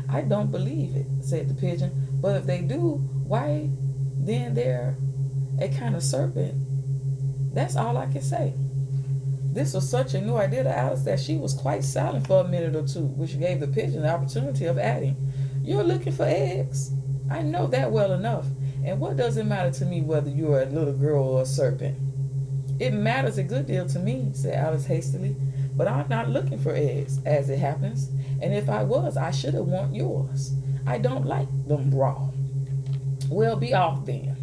I don't believe it, said the pigeon, but if they do, why then they're a kind of serpent. That's all I can say. This was such a new idea to Alice that she was quite silent for a minute or two, which gave the pigeon the opportunity of adding, You're looking for eggs? I know that well enough. And what does it matter to me whether you're a little girl or a serpent? It matters a good deal to me, said Alice hastily, but I'm not looking for eggs, as it happens. And if I was, I should have want yours. I don't like them raw. Well, be off then,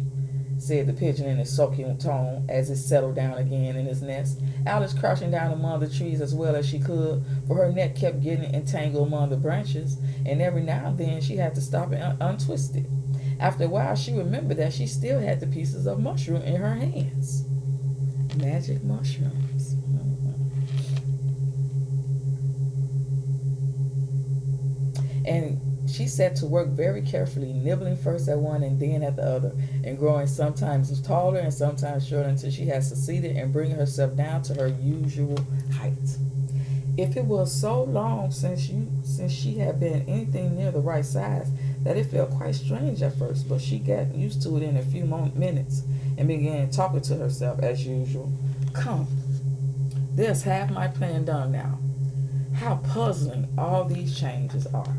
said the pigeon in a sulky tone as it settled down again in his nest. Alice crouching down among the trees as well as she could, for her neck kept getting entangled among the branches, and every now and then she had to stop and untwist it. After a while, she remembered that she still had the pieces of mushroom in her hands. Magic mushrooms. And she set to work very carefully, nibbling first at one and then at the other, and growing sometimes taller and sometimes shorter until she had succeeded in bringing herself down to her usual height. If it was so long since she had been anything near the right size that it felt quite strange at first, but she got used to it in a few minutes and began talking to herself as usual. Come, there's half my plan done now. How puzzling all these changes are.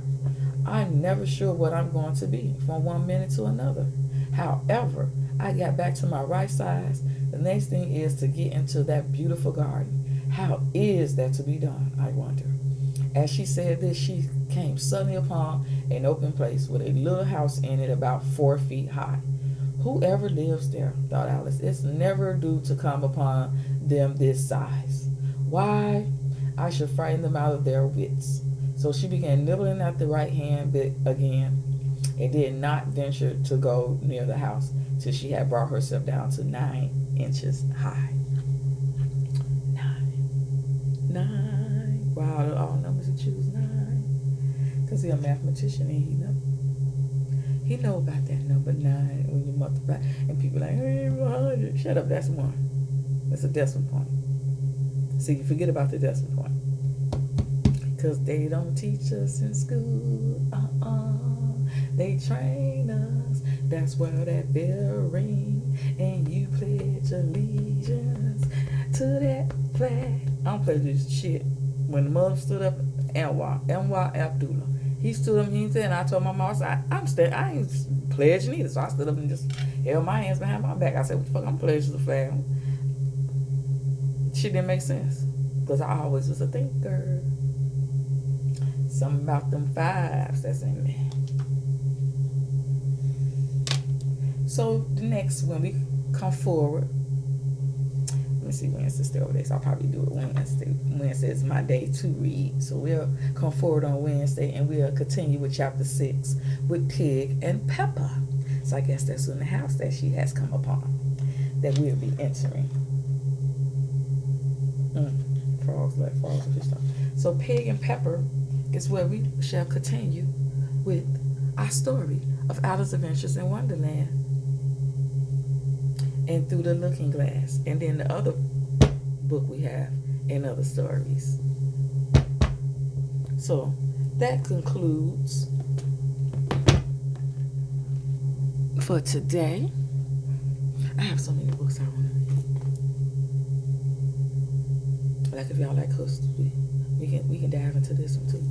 I'm never sure what I'm going to be from one minute to another. However, I got back to my right size. The next thing is to get into that beautiful garden. How is that to be done, I wonder? As she said this, she came suddenly upon an open place with a little house in it about 4 feet high. Whoever lives there, thought Alice, it's never due to come upon them this size. Why, I should frighten them out of their wits. So she began nibbling at the right hand bit again, and did not venture to go near the house till she had brought herself down to 9 inches high. 9. Wow, all numbers to choose 9. Because he's a mathematician and he know about that number 9 when you multiply. And people like, hey, 100. Shut up, that's 1. That's a decimal point. See, you forget about the decimal point. Because they don't teach us in school. They train us. That's why that bell ring. And you pledge allegiance to that flag. I don't play this shit. When the mother stood up, Anwar Abdullah. He stood up and said, and I told my mom, I ain't pledging either. So I stood up and just held my hands behind my back. I said, what the fuck, I'm pledging the flag. Shit didn't make sense. Because I always was a thinker. Something about them 5s that's in me. So the next, when we come forward, let me see, Wednesday's still over there, so I'll probably do it Wednesday. Wednesday is my day to read. So we'll come forward on Wednesday and we'll continue with chapter 6 with Pig and Pepper. So I guess that's in the house that she has come upon that we'll be entering. Frogs and fish stuff. So Pig and Pepper is where we shall continue with our story of Alice's Adventures in Wonderland and Through the Looking Glass, and then the other book we have and other stories. So that concludes for today. I have so many books I want to read. Like if y'all like history, we can dive into this one too.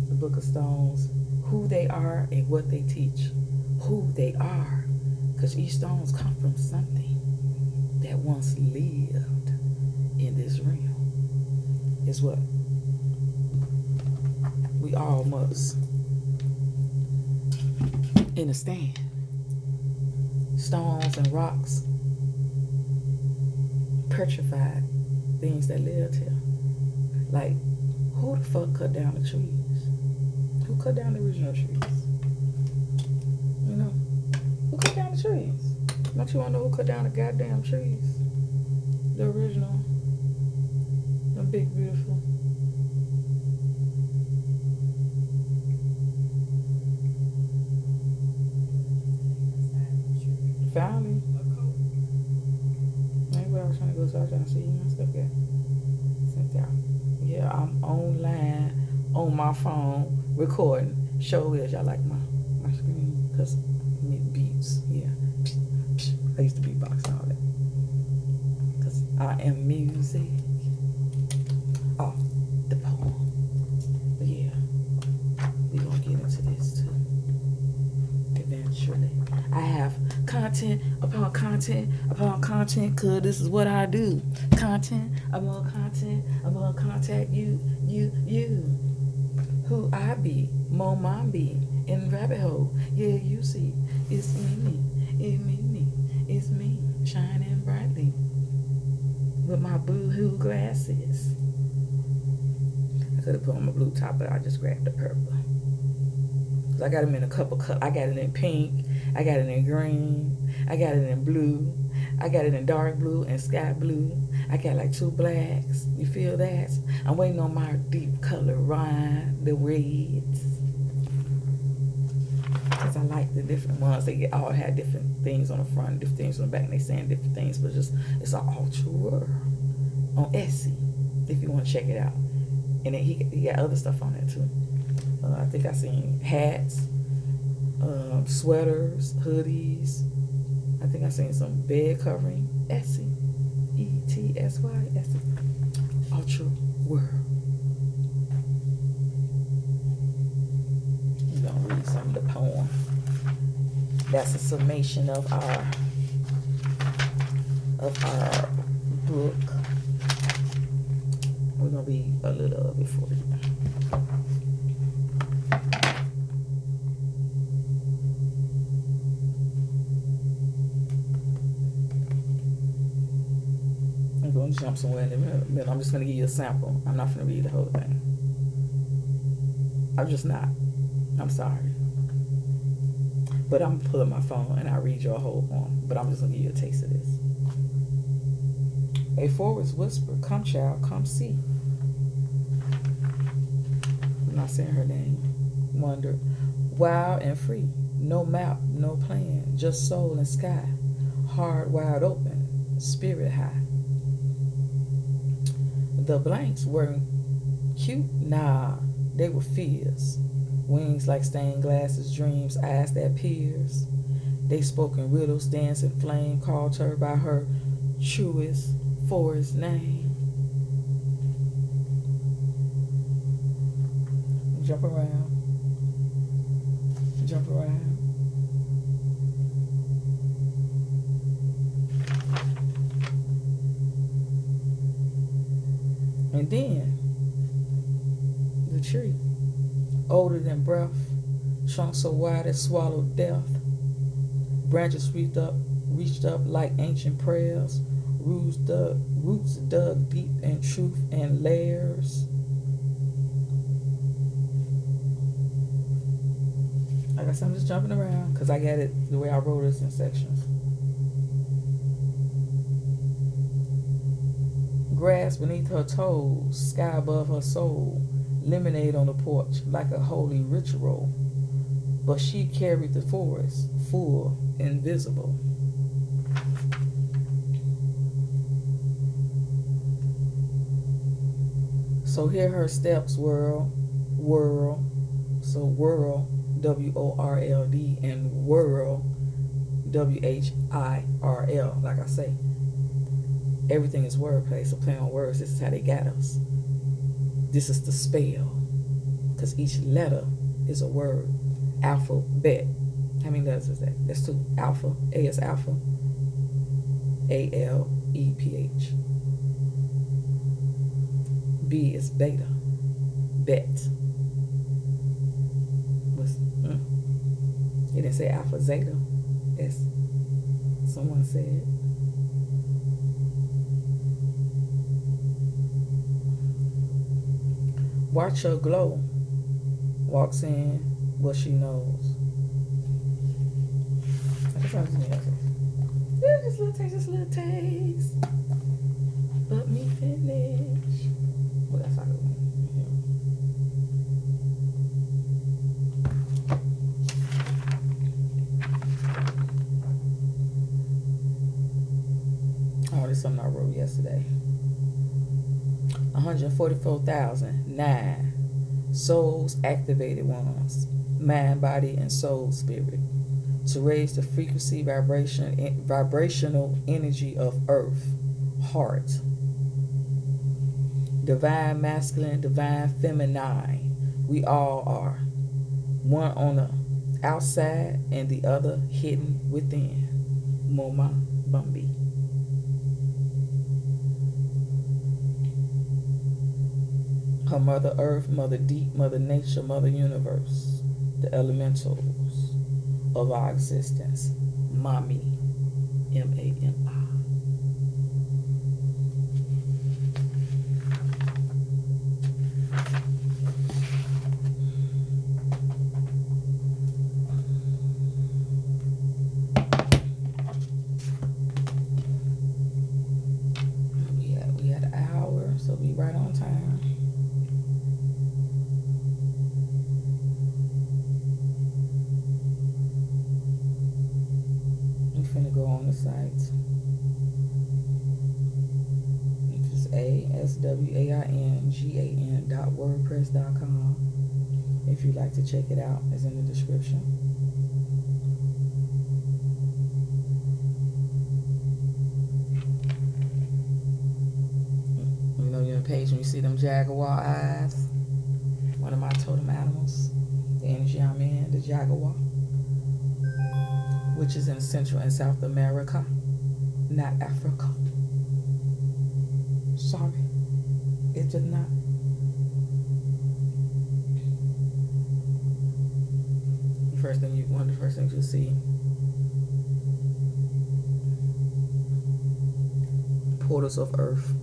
The Book of Stones, who they are and what they teach. Who they are, because each stones come from something that once lived in this realm. Is what we all must understand. Stones and rocks, petrified things that lived here. Like, who the fuck cut down the trees? Who cut down the original trees? You know, who cut down the trees? Don't you want to know who cut down the goddamn trees? The original, the big beautiful. Finally. Maybe I was trying to go so I was trying to see my stuff there. Sent out. Yeah, I'm online on my phone recording. Show is y'all like my screen because it beats. Yeah. I used to beatbox and all that. Because I am music. Oh, the poem. But yeah. We're going to get into this too. Eventually. I have content upon content upon content, because this is what I do. Content upon content upon contact you. Who I be, Mo Mom be, in rabbit hole. Yeah, you see, it's me, it's me, shining brightly with my blue glasses. I could have put on my blue top, but I just grabbed the purple. Cause I got them in a couple colors. I got it in pink, I got it in green, I got it in blue, I got it in dark blue and sky blue. I got like 2 blacks. You feel that? I'm waiting on my deep color rhyme, the reds. Because I like the different ones. They all have different things on the front, different things on the back, and they saying different things, but it's an ultra world on Etsy. if you want to check it out. And then he got other stuff on there too. I think I seen hats, sweaters, hoodies. I think I seen some bed covering. Etsy, Etsy, Etsy, Ultra World. I'm gonna read some of the poem. That's a summation of our book. We're gonna read a little of it for you. I'm gonna jump somewhere in the middle. I'm just gonna give you a sample. I'm not gonna read the whole thing. I'm just not. I'm sorry. But I'm gonna pull up my phone and I'll read you a whole poem. But I'm just gonna give you a taste of this. A forward's whisper, come child, come see. I'm not saying her name. Wonder, wild and free. No map, no plan. Just soul and sky. Heart wide open. Spirit high. The blanks weren't cute. Nah, they were fears. Wings like stained glasses, dreams, eyes that pierce. They spoke in riddles, dancing flame, called her by her truest forest name. Jump around. Jump around. And then the tree, older than breath, trunk so wide it swallowed death. Branches reached up like ancient prayers, roots dug deep in truth and layers. Like I said, I'm just jumping around because I got it the way I wrote this in sections. Grass beneath her toes, sky above her soul, lemonade on the porch like a holy ritual. But she carried the forest, full, invisible. So here her steps whirl, so whirl, W-O-R-L-D, and whirl, W-H-I-R-L, like I say. Everything is wordplay, so play on words. This is how they got us. This is the spell, because each letter is a word. Alphabet. How many letters is that? That's two. Alpha. A is alpha. A-L-E-P-H. B is beta. Bet. It didn't say alpha zeta, as someone said. Watch her glow. Walks in what she knows. Just a little taste. Let me finish. Well, that's not good. Oh, this is something I wrote yesterday. 144,009 souls activated ones, mind, body, and soul spirit, to raise the frequency, vibrational energy of earth, heart. Divine masculine, divine feminine. We all are. One on the outside and the other hidden within. Moma Bumbi. Her Mother Earth, Mother Deep, Mother Nature, Mother Universe, the elementals of our existence. Mommy, M-A-M-I. We had an hour, so we right on time. Finna go on the site. swingan.wordpress.com. If you'd like to check it out, it's in the description. You know, you're on the page when you see them jaguar eyes. One of my totem animals. The energy I'm in, the jaguar, which is in Central and South America, not Africa. Sorry, it's just not. One of the first things you'll see, portals of earth.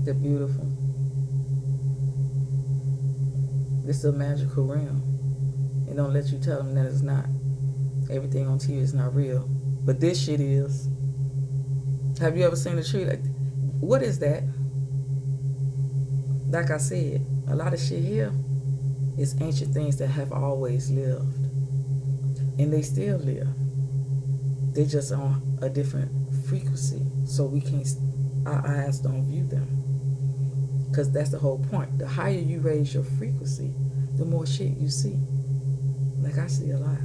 They're beautiful. This is a magical realm. It don't let you tell them that it's not. Everything on TV is not real, but this shit is. Have you ever seen a tree? Like, what is that? Like I said, a lot of shit here is ancient things that have always lived, and they still live. They're just on a different frequency, so we can't. Our eyes don't view them, because that's the whole point. The higher you raise your frequency, the more shit you see. Like, I see a lot.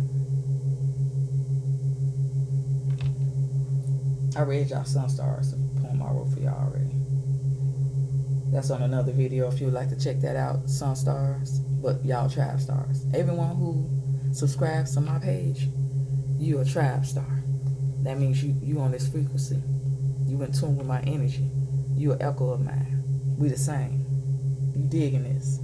I read y'all Sun Stars, the poem I wrote for y'all already. That's on another video if you'd like to check that out, Sun Stars. But y'all tribe stars. Everyone who subscribes to my page, you a tribe star. That means you on this frequency. You in tune with my energy. You an echo of mine. We the same. You digging this.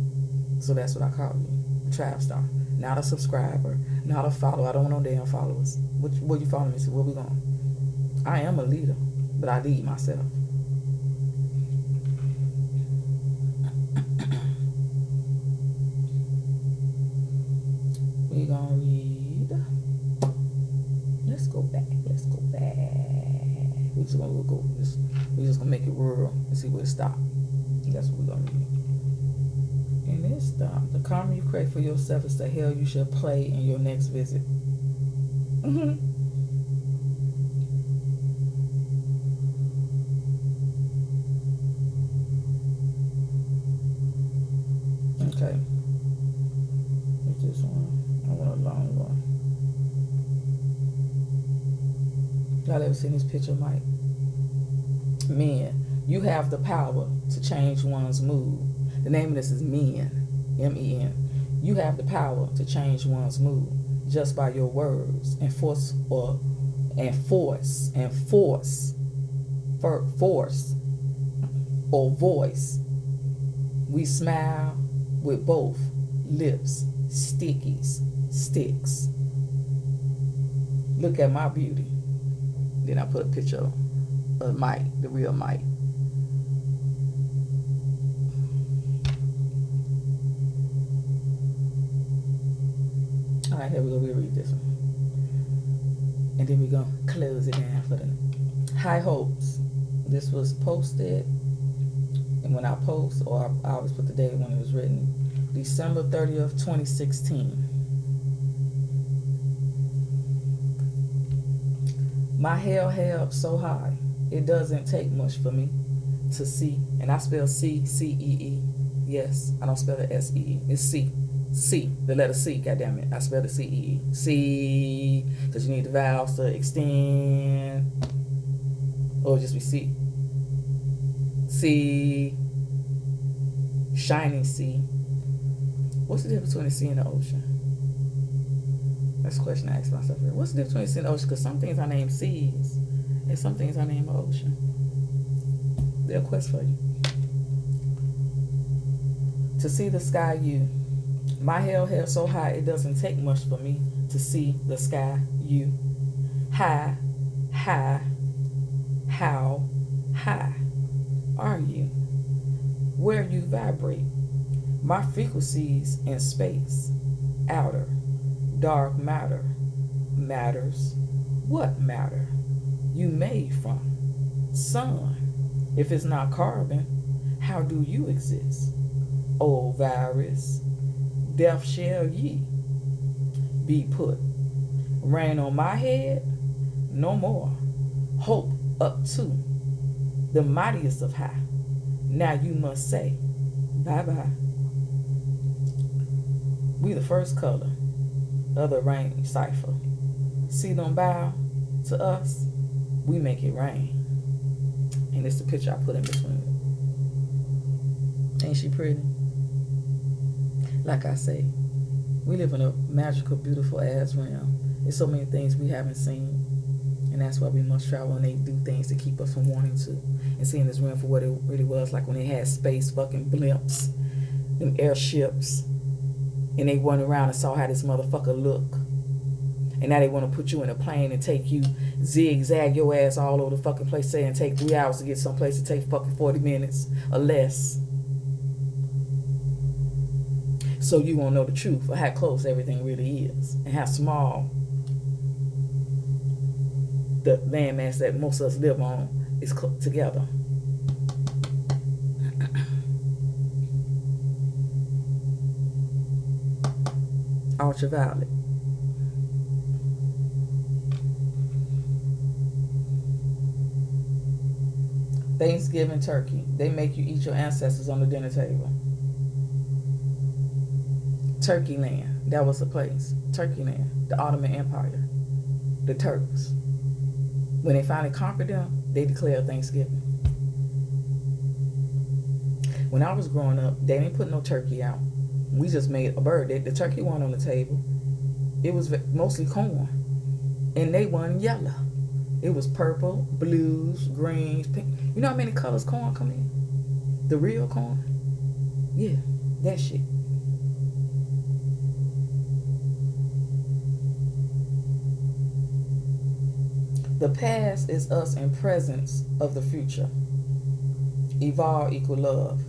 So that's what I call you, a tribe star. Not a subscriber, not a follower. I don't want no damn followers. What you following me to? Where we going? I am a leader, but I lead myself. We gonna read. Let's go back. We just gonna go. We just gonna make it rural and see where it stops. That's what we're gonna read. And it stopped. The karma you create for yourself is the hell you shall play in your next visit. Okay. It's this one. I want a long one. Y'all ever seen this picture, Mike? Men, you have the power to change one's mood. The name of this is Men, M-E-N. You have the power to change one's mood just by your words and force or voice. We smile with both lips, sticks. Look at my beauty. Then I put a picture of Mike, the real Mike. All right, here we go. We'll read this one. And then we're going to close it down for the high hopes. This was posted, and when I post, or I always put the date when it was written, December 30th, 2016. My hell held so high, it doesn't take much for me to see. And I spell C-C-E-E. Yes, I don't spell it S-E-E. It's C. C, the letter C, goddammit. I spelled it C-E-E. C, because you need the vowels to extend. Or just be C. C, shining sea. What's the difference between the sea and the ocean? That's a question I ask myself here. What's the difference between the sea and the ocean? Because some things I name seas, and some things I name ocean. They're a quest for you. To see the sky, you. My hell held so high, it doesn't take much for me to see the sky, you. High, how high are you? Where you vibrate. My frequencies in space, outer, dark matter, matters. What matter? You made from sun. If it's not carbon, how do you exist? Oh, virus, death shall ye be put. Rain on my head, no more. Hope up to the mightiest of high. Now you must say bye-bye. We the first color of the rain cipher. See them bow to us, we make it rain. And it's the picture I put in between. Ain't she pretty? Like I say, we live in a magical, beautiful ass realm. There's so many things we haven't seen. And that's why we must travel, and they do things to keep us from wanting to. And seeing this realm for what it really was, like when they had space fucking blimps, them airships, and they went around and saw how this motherfucker look. And now they want to put you in a plane and take you, zigzag your ass all over the fucking place, saying take 3 hours to get someplace to take fucking 40 minutes or less. So you won't know the truth of how close everything really is and how small the landmass that most of us live on is together. Ultraviolet. Thanksgiving turkey. They make you eat your ancestors on the dinner table. Turkey land. That was the place. Turkey land. The Ottoman Empire. The Turks. When they finally conquered them, they declared Thanksgiving. When I was growing up, they didn't put no turkey out. We just made a bird. The turkey wasn't on the table. It was mostly corn. And they weren't yellow. It was purple, blues, greens, pink. You know how many colors corn come in? The real corn? Yeah, that shit. The past is us in presence of the future. Evolve equal love.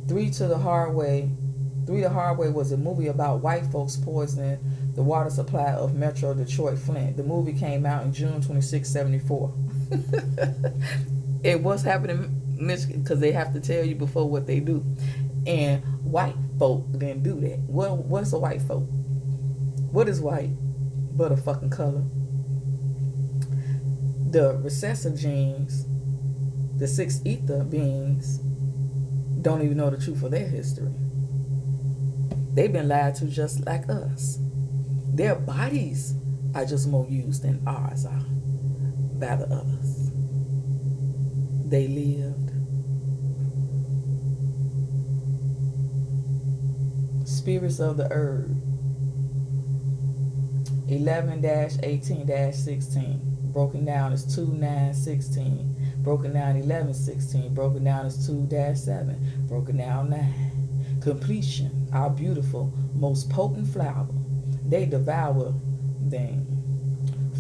3 the Hard Way was a movie about white folks poisoning the water supply of Metro Detroit Flint. The movie came out in June 26, 74. It was happening in Michigan because they have to tell you before what they do. And white folk didn't do that. What's a white folk? What is white but a fucking color? The recessive genes, the 6 ether beings, don't even know the truth of their history. They've been lied to just like us. Their bodies are just more used than ours are by the others. They lived. Spirits of the Earth. 11-18-16. Broken down as 2-9-16. Broken down 11-16. Broken down as 2-7. Broken down 9. Completion, our beautiful, most potent flower. They devour them.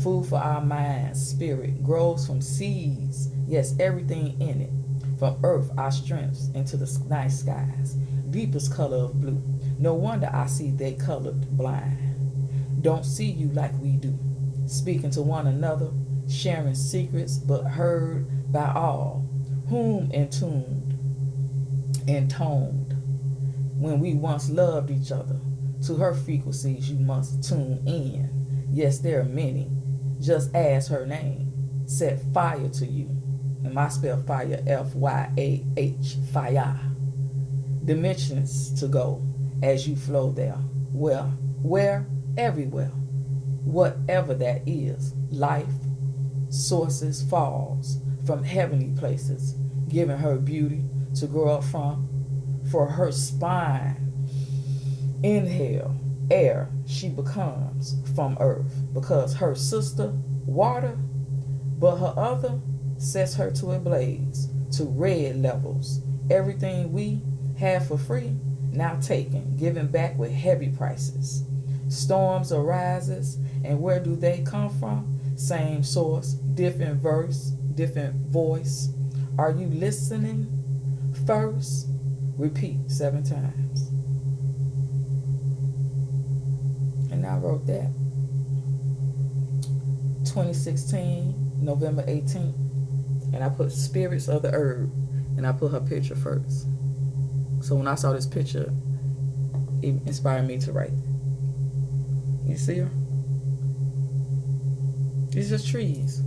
Food for our minds, spirit, grows from seeds. Yes, everything in it. From earth, our strengths, into the night skies. Deepest color of blue. No wonder I see they colored blind. Don't see you like we do. Speaking to one another, sharing secrets, but heard by all. Whom intoned. When we once loved each other, to her frequencies you must tune in. Yes, there are many. Just ask her name. Set fire to you. And I spell fire F-Y-A-H, fire. Dimensions to go as you flow there. Well, where? Everywhere. Whatever that is. Life, sources, falls from heavenly places, giving her beauty to grow up from. For her spine, inhale air, she becomes from earth, because her sister, water, but her other sets her to a blaze, to red levels. Everything we have for free, now taken, given back with heavy prices. Storms arises, and where do they come from? Same source, different verse, different voice. Are you listening first? Repeat 7 times. And I wrote that 2016, November 18th. And I put spirits of the herb. And I put her picture first. So when I saw this picture, it inspired me to write it. You see her? It's just trees.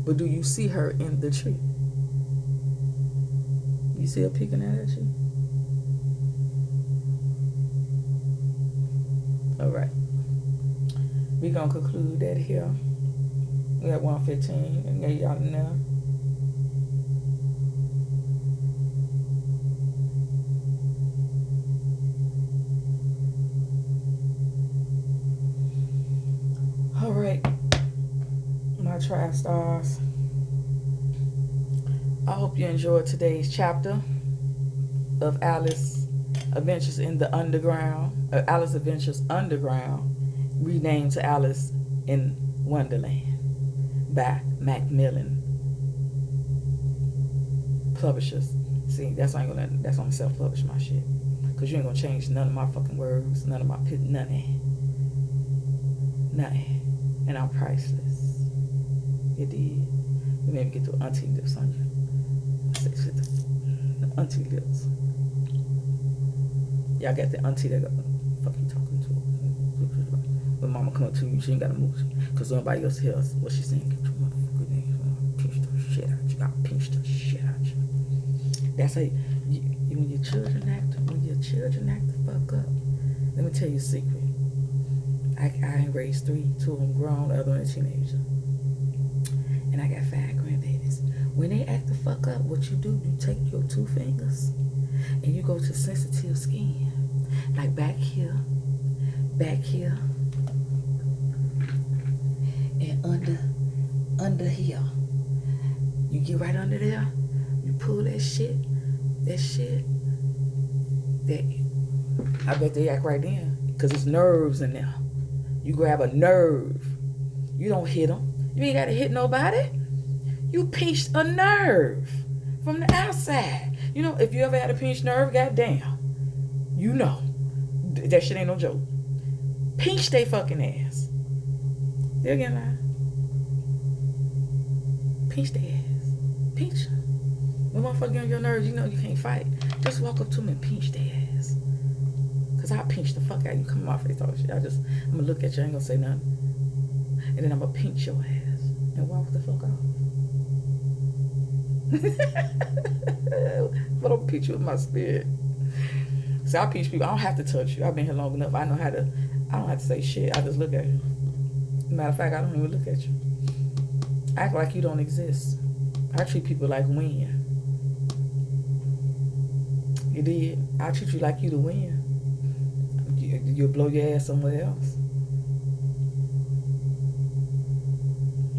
But do you see her in the tree? You see her peeking at you? All right. We're going to conclude that here. We have 1:15 and get y'all in there. All right, my tribe stars. I hope you enjoyed today's chapter of Alice Adventures in the Underground, Alice Adventures Underground, renamed to Alice in Wonderland by Macmillan Publishers. See, that's why I'm gonna self-publish my shit, cause you ain't gonna change none of my fucking words, none of my nothing. And I'm priceless. You did. You made me get to auntie lips on you. The auntie lips. Y'all got the auntie that got fuck you talking to. When mama come up to you, she ain't gotta move. Cause nobody else hears what she's saying. Get your motherfucking name. Pinch the shit out you. Gotta pinch the shit out you. That's how when your children act the fuck up. Let me tell you a secret. I raised 3, 2 of them grown, the other one a teenager. And I got 5 grandbabies. When they act the fuck up, what you do, you take your 2 fingers and you go to sensitive skin. Like back here, and under here. You get right under there, you pull that shit, I bet they act right then, because it's nerves in there. You grab a nerve. You don't hit them. You ain't got to hit nobody. You pinched a nerve from the outside. You know, if you ever had a pinched nerve, goddamn, you know. That shit ain't no joke. Pinch they fucking ass. They're again lie. Pinch their ass. Pinch them. When motherfucker get on your nerves, you know you can't fight. Just walk up to them and pinch their ass. Cause I pinch the fuck out of you. Come on my face, all shit. I'm gonna look at you, I ain't gonna say nothing. And then I'm gonna pinch your ass and walk the fuck off. But I'm pinch you with my spirit. So I pinch people. I don't have to touch you. I've been here long enough. I don't have to say shit. I just look at you. Matter of fact, I don't even look at you. I act like you don't exist. I treat people like wind. You did. I treat you like you the wind. You'll blow your ass somewhere else.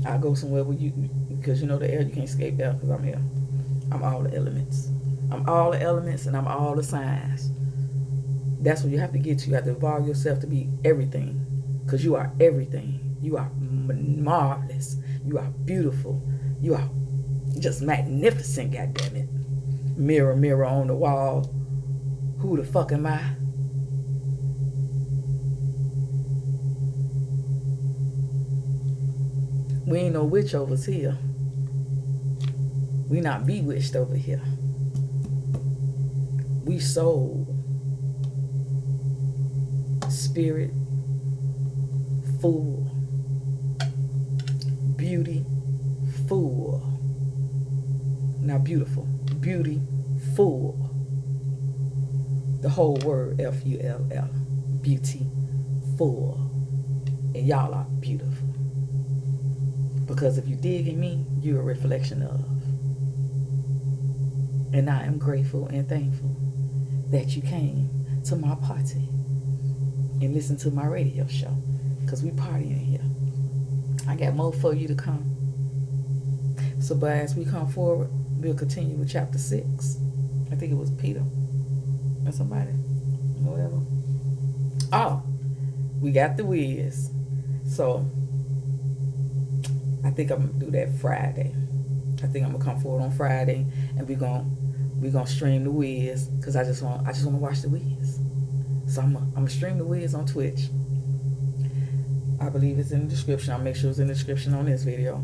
I'll go somewhere where you, because you know the air, you can't escape air because I'm here. I'm all the elements. I'm all the elements and I'm all the signs. That's what you have to get to. You have to evolve yourself to be everything, because you are everything. You are marvelous. You are beautiful. You are just magnificent, goddammit. Mirror, mirror on the wall. Who the fuck am I? We ain't no witch over here. We not bewitched over here. We soul, spirit, full, beauty, full. Not beautiful, beauty, full. The whole word, F-U-L-L, beauty, full. And y'all are beautiful. Because if you dig in me, you're a reflection of. And I am grateful and thankful that you came to my party and listened to my radio show. Because we partying here. I got more for you to come. So, but as we come forward, we'll continue with chapter 6. I think it was Peter or somebody. Whatever. Oh, we got the whiz. So, I think I'm gonna do that Friday. I think I'm gonna come forward on Friday, and we're gonna stream the whiz, because I just want to watch the whiz. So I'm gonna stream the whiz on Twitch. I believe it's in the description. I'll make sure it's in the description on this video.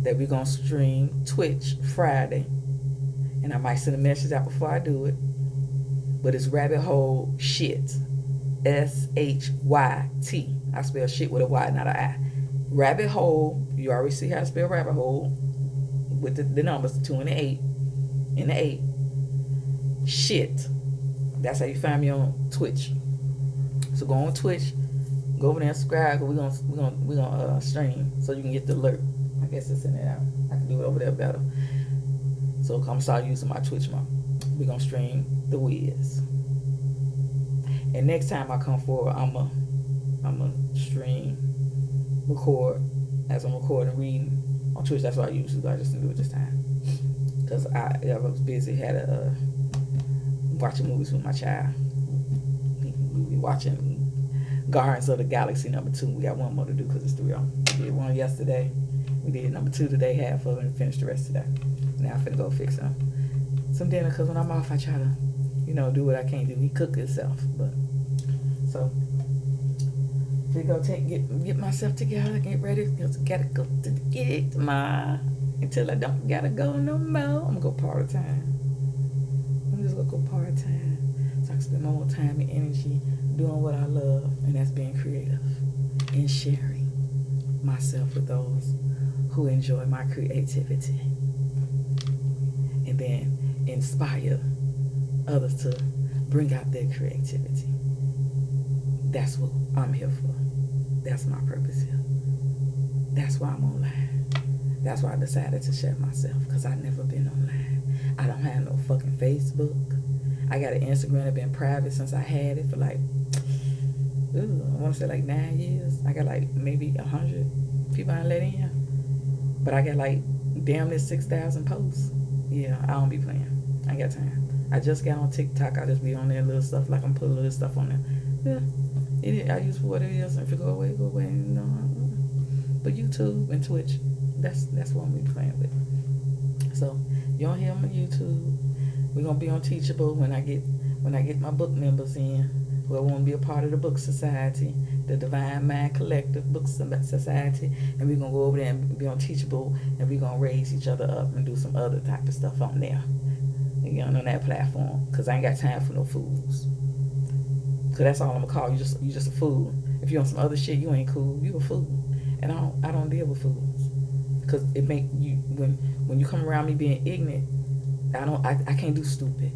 That we're gonna stream Twitch Friday, and I might send a message out before I do it. But it's rabbit hole shit. SHYT. I spell shit with a Y, not an I. Rabbit hole, you already see how to spell rabbit hole with the numbers 2 and the 8 and the 8. Shit. That's how you find me on Twitch. So go on Twitch, go over there and subscribe. We're gonna stream so you can get the alert. I guess it's in it out. I can do it over there better. So come start using my Twitch more. We're gonna stream the Wiz. And next time I come forward, I'm a stream, record as I'm recording, reading on Twitch. That's what I usually do. I just didn't do it this time because I was busy. Had watching movies with my child. We be watching Guardians of the Galaxy #2. We got one more to do because it's 3 of them. We did one yesterday. We did #2 today, half of it, and finished the rest today. Now I'm finna go fix some dinner because when I'm off, I try to, do what I can't do. He cook himself, but so we go get myself together, get ready. Gotta go to the gig tomorrow until I don't gotta go no more. I'm gonna go part time. I'm just gonna go part time so I can spend more time and energy doing what I love, and that's being creative and sharing myself with those who enjoy my creativity, and then inspire others to bring out their creativity. That's what I'm here for. That's my purpose here. That's why I'm online. That's why I decided to share myself, because I've never been online. I don't have no fucking Facebook. I got an Instagram that's been private since I had it for I want to say 9 years. I got maybe 100 people I let in. But I got damn near 6,000 posts. Yeah, I don't be playing. I ain't got time. I just got on TikTok. I just be on there, little stuff, I'm putting little stuff on there. Yeah, I use for what it is. If it go away, go away. But YouTube and Twitch, that's what I'm be playing with. So you don't hear me on YouTube. We're gonna be on Teachable when I get my book members in who want to be a part of the book society, the Divine Mind Collective Book Society, and we're gonna go over there and be on Teachable, and we're gonna raise each other up and do some other type of stuff on there. On that platform, because I ain't got time for no fools. Because that's all I'm gonna call you. You just a fool. If you on some other shit, you ain't cool. You a fool, and I don't deal with fools. Because it make you when you come around me being ignorant, I can't do stupid.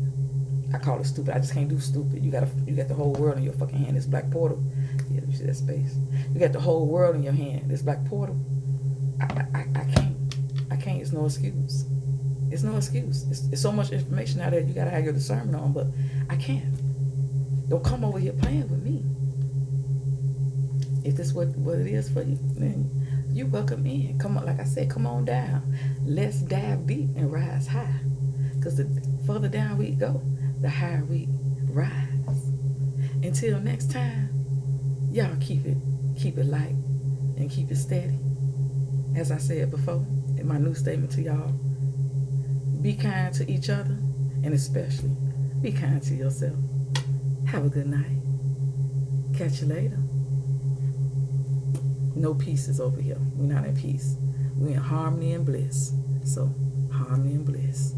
I call it stupid. I just can't do stupid. You got the whole world in your fucking hand. This black portal. Yeah, you see that space. You got the whole world in your hand. This black portal. I can't. It's no excuse. It's no excuse. It's so much information out there you gotta have your discernment on, but I can't. Don't come over here playing with me. If this what it is for you, then you welcome in. Come on, like I said, come on down. Let's dive deep and rise high. Because the further down we go, the higher we rise. Until next time, y'all keep it light and keep it steady. As I said before, in my new statement to y'all, be kind to each other, and especially be kind to yourself. Have a good night. Catch you later. No pieces over here. We're not in peace. We're in harmony and bliss. So, harmony and bliss.